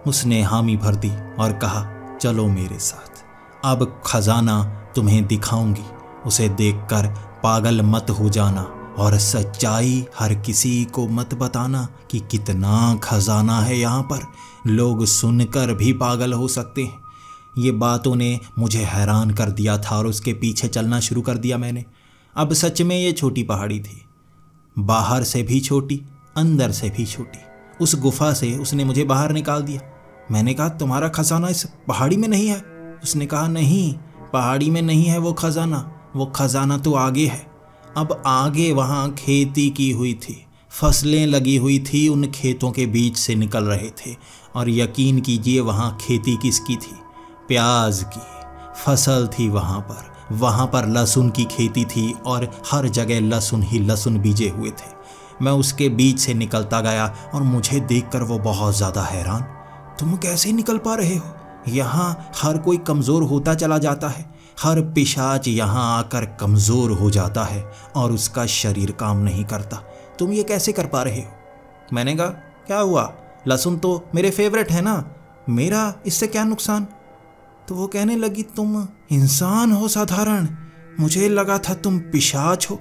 उसने हामी भर दी और कहा, चलो मेरे साथ, अब खजाना तुम्हें दिखाऊंगी। उसे देखकर पागल मत हो जाना और सच्चाई हर किसी को मत बताना कि कितना खजाना है यहाँ पर। लोग सुनकर भी पागल हो सकते हैं। ये बातों ने मुझे हैरान कर दिया था और उसके पीछे चलना शुरू कर दिया मैंने। अब सच में ये छोटी पहाड़ी थी, बाहर से भी छोटी, अंदर से भी छोटी। उस गुफा से उसने मुझे बाहर निकाल दिया। मैंने कहा, तुम्हारा खजाना इस पहाड़ी में नहीं है? उसने कहा, नहीं, पहाड़ी में नहीं है वो खजाना तो आगे है। अब आगे वहाँ खेती की हुई थी, फसलें लगी हुई थी, उन खेतों के बीच से निकल रहे थे। और यकीन कीजिए वहाँ खेती किसकी थी? प्याज की फसल थी वहाँ पर लहसुन की खेती थी और हर जगह लहसुन ही लहसुन बीजे हुए थे। मैं उसके बीच से निकलता गया और मुझे देखकर वो बहुत ज़्यादा हैरान, तुम कैसे निकल पा रहे हो? यहाँ हर कोई कमज़ोर होता चला जाता है, हर पिशाच यहाँ आकर कमज़ोर हो जाता है और उसका शरीर काम नहीं करता, तुम ये कैसे कर पा रहे हो? मैंने कहा, क्या हुआ, लहसुन तो मेरे फेवरेट है ना, मेरा इससे क्या नुकसान? तो वो कहने लगी, तुम इंसान हो साधारण, मुझे लगा था तुम पिशाच हो।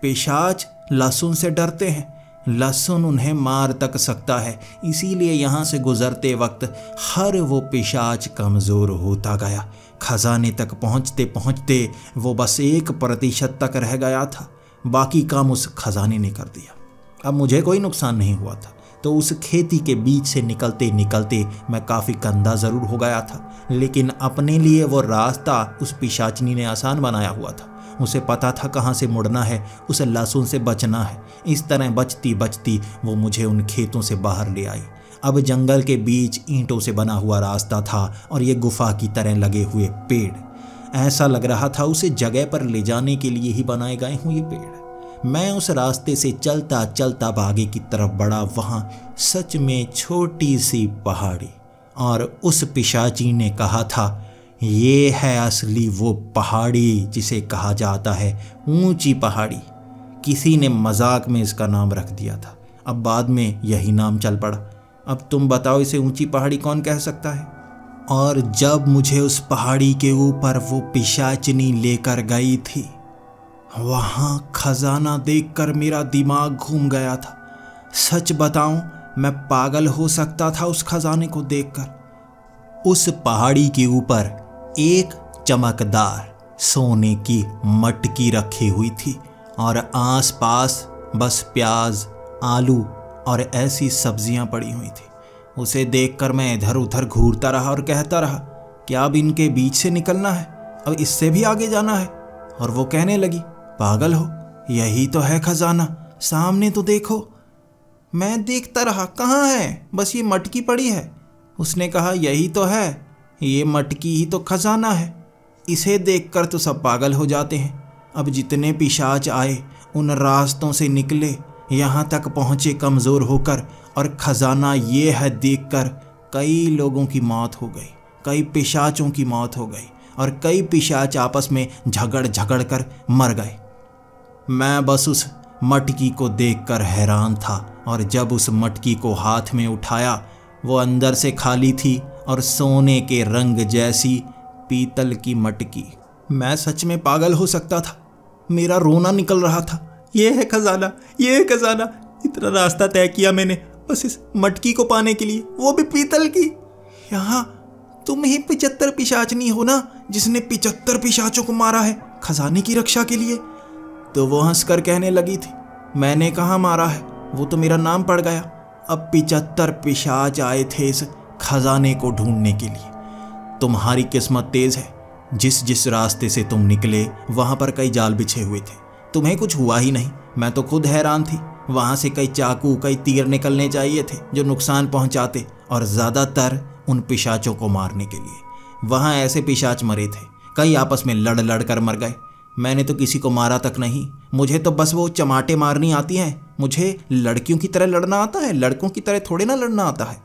पिशाच लहसुन से डरते हैं, लहसुन उन्हें मार तक सकता है, इसीलिए यहाँ से गुजरते वक्त हर वो पिशाच कमज़ोर होता गया। खजाने तक पहुँचते पहुँचते वो बस 1% तक रह गया था, बाकी काम उस खजाने ने कर दिया। अब मुझे कोई नुकसान नहीं हुआ था, तो उस खेती के बीच से निकलते निकलते मैं काफ़ी गंदा ज़रूर हो गया था, लेकिन अपने लिए वो रास्ता उस पिशाचनी ने आसान बनाया हुआ था। उसे पता था कहाँ से मुड़ना है, उसे लहसुन से बचना है। इस तरह बचती बचती वो मुझे उन खेतों से बाहर ले आई। अब जंगल के बीच ईंटों से बना हुआ रास्ता था और ये गुफा की तरह लगे हुए पेड़। ऐसा लग रहा था उसे जगह पर ले जाने के लिए ही बनाए गए हों ये पेड़। मैं उस रास्ते से चलता चलता आगे की तरफ बढ़ा। वहाँ सच में छोटी सी पहाड़ी, और उस पिशाची ने कहा था, ये है असली वो पहाड़ी जिसे कहा जाता है ऊंची पहाड़ी। किसी ने मजाक में इसका नाम रख दिया था, अब बाद में यही नाम चल पड़ा। अब तुम बताओ, इसे ऊंची पहाड़ी कौन कह सकता है? और जब मुझे उस पहाड़ी के ऊपर वो पिशाचनी लेकर गई थी, वहाँ खजाना देखकर मेरा दिमाग घूम गया था। सच बताऊं, मैं पागल हो सकता था उस खजाने को देखकर। उस पहाड़ी के ऊपर एक चमकदार सोने की मटकी रखी हुई थी और आसपास बस प्याज, आलू और ऐसी सब्जियां पड़ी हुई थी। उसे देखकर मैं इधर उधर घूरता रहा और कहता रहा, क्या अब इनके बीच से निकलना है? अब इससे भी आगे जाना है? और वो कहने लगी, पागल हो, यही तो है खजाना, सामने तो देखो। मैं देखता रहा, कहाँ है, बस ये मटकी पड़ी है। उसने कहा, यही तो है, ये मटकी ही तो खजाना है। इसे देखकर तो सब पागल हो जाते हैं। अब जितने पिशाच आए उन रास्तों से निकले, यहाँ तक पहुँचे कमज़ोर होकर, और खजाना ये है देखकर कई लोगों की मौत हो गई, कई पिशाचों की मौत हो गई, और कई पिशाच आपस में झगड़ झगड़ कर मर गए। मैं बस उस मटकी को देखकर हैरान था, और जब उस मटकी को हाथ में उठाया, वो अंदर से खाली थी और सोने के रंग जैसी पीतल की मटकी। मैं सच में पागल हो सकता था, मेरा रोना निकल रहा था। ये है खजाना, ये है खजाना। इतना रास्ता तय किया मैंने बस इस मटकी को पाने के लिए, वो भी पीतल की। यहाँ तुम ही 75 पिशाचनी हो ना, जिसने 75 पिशाचों को मारा है खजाने की रक्षा के लिए। तो वो हंसकर कहने लगी थी, मैंने कहाँ मारा है, वो तो मेरा नाम पड़ गया। अब 75 पिशाच आए थे इस खजाने को ढूंढने के लिए। तुम्हारी किस्मत तेज है, जिस जिस रास्ते से तुम निकले वहाँ पर कई जाल बिछे हुए थे, तुम्हें कुछ हुआ ही नहीं। मैं तो खुद हैरान थी, वहाँ से कई चाकू कई तीर निकलने चाहिए थे जो नुकसान पहुँचाते, और ज़्यादातर उन पिशाचों को मारने के लिए। वहाँ ऐसे पिशाच मरे थे, कई आपस में लड़ लड़ कर मर गए। मैंने तो किसी को मारा तक नहीं, मुझे तो बस वो चमाटे मारनी आती हैं। मुझे लड़कियों की तरह लड़ना आता है, लड़कों की तरह थोड़े ना लड़ना आता है।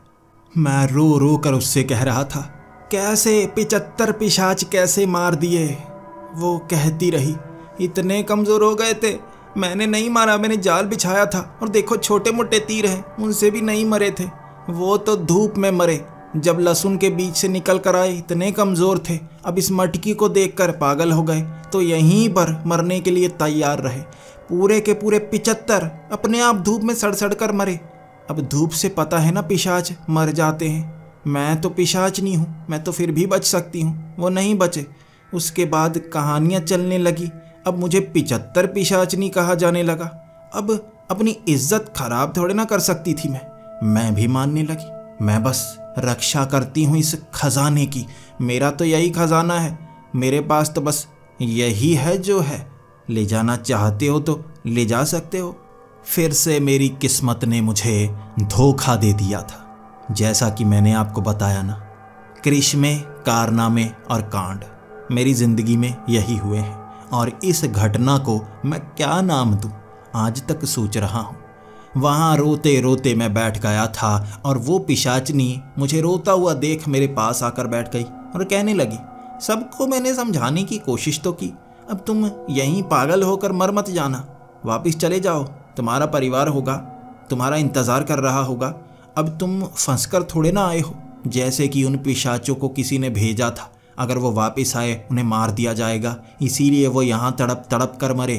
मैं रो रो कर उससे कह रहा था, कैसे 75 पिशाच कैसे मार दिए। वो कहती रही, इतने कमज़ोर हो गए थे, मैंने नहीं मारा, मैंने जाल बिछाया था, और देखो छोटे मोटे तीर हैं, उनसे भी नहीं मरे थे। वो तो धूप में मरे, जब लहसुन के बीच से निकल कर आए, इतने कमज़ोर थे। अब इस मटकी को देखकर पागल हो गए, तो यहीं पर मरने के लिए तैयार रहे। पूरे के पूरे 75 अपने आप धूप में सड़ सड़ कर मरे। अब धूप से पता है ना पिशाच मर जाते हैं। मैं तो पिशाच नहीं हूँ, मैं तो फिर भी बच सकती हूँ, वो नहीं बचे। उसके बाद कहानियाँ चलने लगी, अब मुझे 75 पिशाचनी कहा जाने लगा। अब अपनी इज्जत खराब थोड़े ना कर सकती थी मैं भी मानने लगी। मैं बस रक्षा करती हूँ इस खजाने की, मेरा तो यही खजाना है, मेरे पास तो बस यही है जो है। ले जाना चाहते हो तो ले जा सकते हो। फिर से मेरी किस्मत ने मुझे धोखा दे दिया था। जैसा कि मैंने आपको बताया ना, करिश्मे, कारनामे और कांड मेरी ज़िंदगी में यही हुए हैं, और इस घटना को मैं क्या नाम दूँ आज तक सोच रहा हूँ। वहाँ रोते रोते मैं बैठ गया था, और वो पिशाचनी मुझे रोता हुआ देख मेरे पास आकर बैठ गई और कहने लगी, सबको मैंने समझाने की कोशिश तो की, अब तुम यहीं पागल होकर मर मत जाना, वापस चले जाओ, तुम्हारा परिवार होगा, तुम्हारा इंतज़ार कर रहा होगा। अब तुम फंसकर थोड़े ना आए हो, जैसे कि उन पिशाचों को किसी ने भेजा था, अगर वो वापस आए उन्हें मार दिया जाएगा, इसीलिए वो यहाँ तड़प तड़प कर मरे।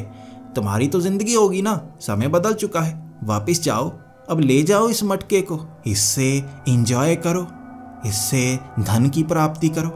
तुम्हारी तो ज़िंदगी होगी ना, समय बदल चुका है, वापस जाओ, अब ले जाओ इस मटके को, इससे इंजॉय करो, इससे धन की प्राप्ति करो।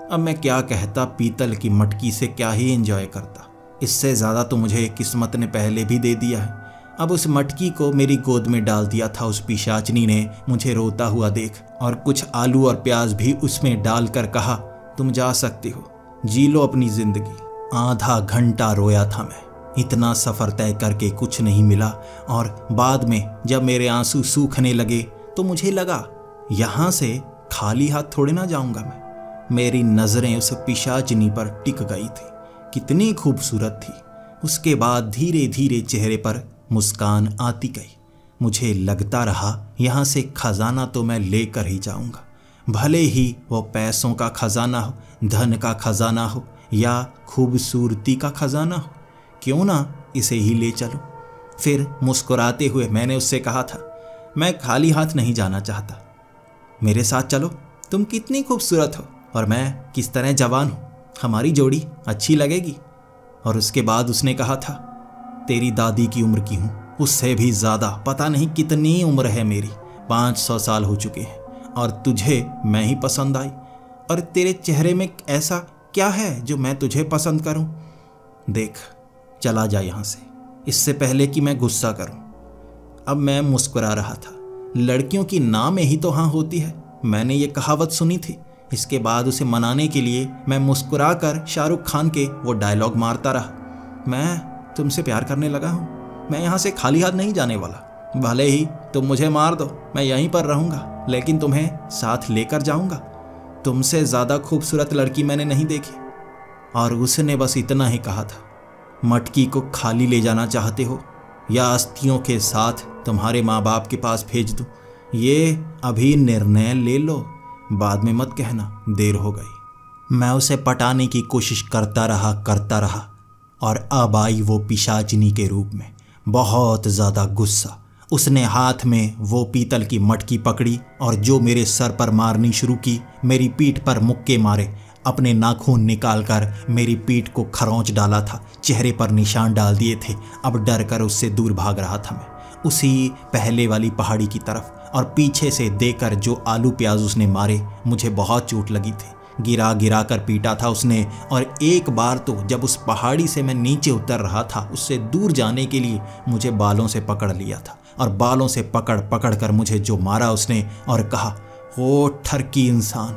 अब मैं क्या कहता, पीतल की मटकी से क्या ही एंजॉय करता, इससे ज़्यादा तो मुझे किस्मत ने पहले भी दे दिया है। अब उस मटकी को मेरी गोद में डाल दिया था उस पिशाचनी ने मुझे रोता हुआ देख, और कुछ आलू और प्याज भी उसमें डालकर कहा, तुम जा सकते हो, जी लो अपनी ज़िंदगी। आधा घंटा रोया था मैं, इतना सफ़र तय करके कुछ नहीं मिला, और बाद में जब मेरे आंसू सूखने लगे तो मुझे लगा यहाँ से खाली हाथ थोड़े ना जाऊँगा मैं। मेरी नज़रें उस पिशाचनी पर टिक गई थी, कितनी खूबसूरत थी। उसके बाद धीरे धीरे चेहरे पर मुस्कान आती गई। मुझे लगता रहा यहाँ से खजाना तो मैं लेकर ही जाऊँगा, भले ही वो पैसों का खजाना हो, धन का खजाना हो, या खूबसूरती का खजाना हो, क्यों ना इसे ही ले चलूं। फिर मुस्कुराते हुए मैंने उससे कहा था, मैं खाली हाथ नहीं जाना चाहता, मेरे साथ चलो, तुम कितनी खूबसूरत हो और मैं किस तरह जवान हूँ, हमारी जोड़ी अच्छी लगेगी। और उसके बाद उसने कहा था, तेरी दादी की उम्र की हूँ, उससे भी ज़्यादा, पता नहीं कितनी उम्र है मेरी, 500 साल हो चुके हैं, और तुझे मैं ही पसंद आई, और तेरे चेहरे में ऐसा क्या है जो मैं तुझे पसंद करूं? देख, चला जा यहाँ से, इससे पहले कि मैं गुस्सा करूं। अब मैं मुस्कुरा रहा था, लड़कियों की ना में ही तो हाँ होती है, मैंने ये कहावत सुनी थी। इसके बाद उसे मनाने के लिए मैं मुस्कुरा कर शाहरुख खान के वो डायलॉग मारता रहा, मैं तुमसे प्यार करने लगा हूँ, मैं यहाँ से खाली हाथ नहीं जाने वाला, भले ही तुम मुझे मार दो, मैं यहीं पर रहूँगा, लेकिन तुम्हें साथ लेकर जाऊँगा। तुमसे ज़्यादा खूबसूरत लड़की मैंने नहीं देखी। और उसने बस इतना ही कहा था, मटकी को खाली ले जाना चाहते हो या अस्थियों के साथ तुम्हारे माँ बाप के पास भेज दूँ? ये अभी निर्णय ले लो, बाद में मत कहना देर हो गई। मैं उसे पटाने की कोशिश करता रहा और अब आई वो पिशाचिनी के रूप में, बहुत ज़्यादा गुस्सा। उसने हाथ में वो पीतल की मटकी पकड़ी और जो मेरे सर पर मारनी शुरू की। मेरी पीठ पर मुक्के मारे, अपने नाखून निकालकर मेरी पीठ को खरोंच डाला था, चेहरे पर निशान डाल दिए थे। अब डर कर उससे दूर भाग रहा था मैं, उसी पहले वाली पहाड़ी की तरफ। और पीछे से देकर जो आलू प्याज उसने मारे, मुझे बहुत चोट लगी थी। गिरा गिरा कर पीटा था उसने। और एक बार तो जब उस पहाड़ी से मैं नीचे उतर रहा था, उससे दूर जाने के लिए मुझे बालों से पकड़ लिया था और बालों से पकड़ कर मुझे जो मारा उसने, और कहा, ओ ठरकी इंसान,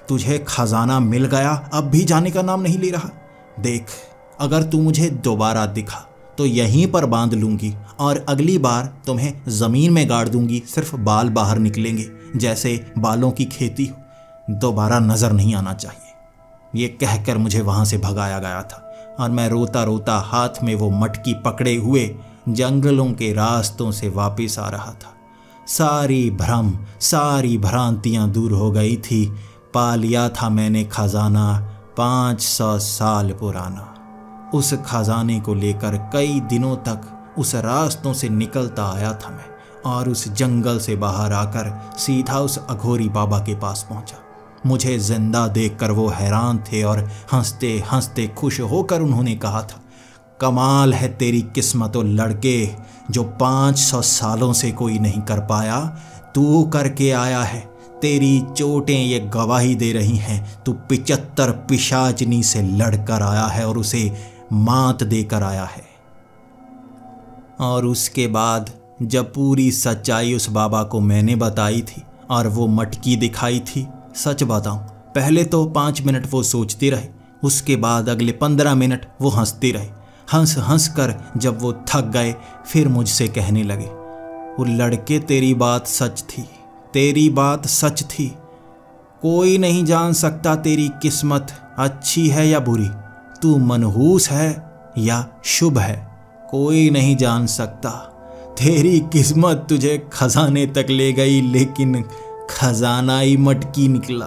तुझे खजाना मिल गया, अब भी जाने का नाम नहीं ले रहा। देख, अगर तू मुझे दोबारा दिखा तो यहीं पर बांध लूँगी और अगली बार तुम्हें ज़मीन में गाड़ दूँगी, सिर्फ बाल बाहर निकलेंगे जैसे बालों की खेती हो। दोबारा नज़र नहीं आना चाहिए। ये कहकर मुझे वहाँ से भगाया गया था और मैं रोता रोता हाथ में वो मटकी पकड़े हुए जंगलों के रास्तों से वापस आ रहा था। सारी भ्रांतियाँ दूर हो गई थी। पा लिया था मैंने खजाना 500 साल पुराना। उस खजाने को लेकर कई दिनों तक उस रास्तों से निकलता आया था मैं, और उस जंगल से बाहर आकर सीधा उस अघोरी बाबा के पास पहुंचा। मुझे जिंदा देखकर वो हैरान थे और हंसते हंसते खुश होकर उन्होंने कहा था, कमाल है तेरी किस्मत ओ लड़के, जो 500 सालों से कोई नहीं कर पाया, तू करके आया है। तेरी चोटें ये गवाही दे रही हैं, तू 75 पिशाचनी से लड़कर आया है और उसे मात देकर आया है। और उसके बाद जब पूरी सच्चाई उस बाबा को मैंने बताई थी और वो मटकी दिखाई थी, सच बताऊं, पहले तो 5 मिनट वो सोचते रहे, उसके बाद अगले 15 मिनट वो हंसते रहे। हंस हंस कर जब वो थक गए, फिर मुझसे कहने लगे, वो लड़के तेरी बात सच थी, तेरी बात सच थी। कोई नहीं जान सकता तेरी किस्मत अच्छी है या बुरी, तू मनहूस है या शुभ है, कोई नहीं जान सकता। तेरी किस्मत तुझे खजाने तक ले गई, लेकिन खजाना ही मटकी निकला।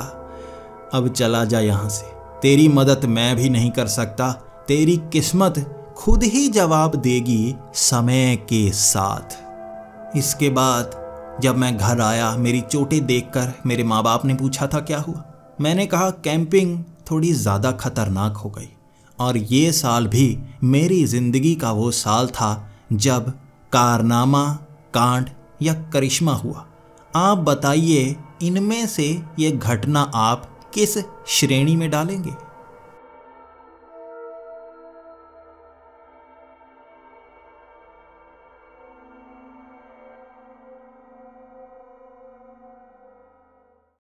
अब चला जा यहाँ से, तेरी मदद मैं भी नहीं कर सकता। तेरी किस्मत खुद ही जवाब देगी समय के साथ। इसके बाद जब मैं घर आया, मेरी चोटें देखकर मेरे माँ बाप ने पूछा था क्या हुआ। मैंने कहा कैंपिंग थोड़ी ज़्यादा खतरनाक हो गई, और ये साल भी मेरी ज़िंदगी का वो साल था जब कारनामा, कांड या करिश्मा हुआ। आप बताइए, इनमें से ये घटना आप किस श्रेणी में डालेंगे?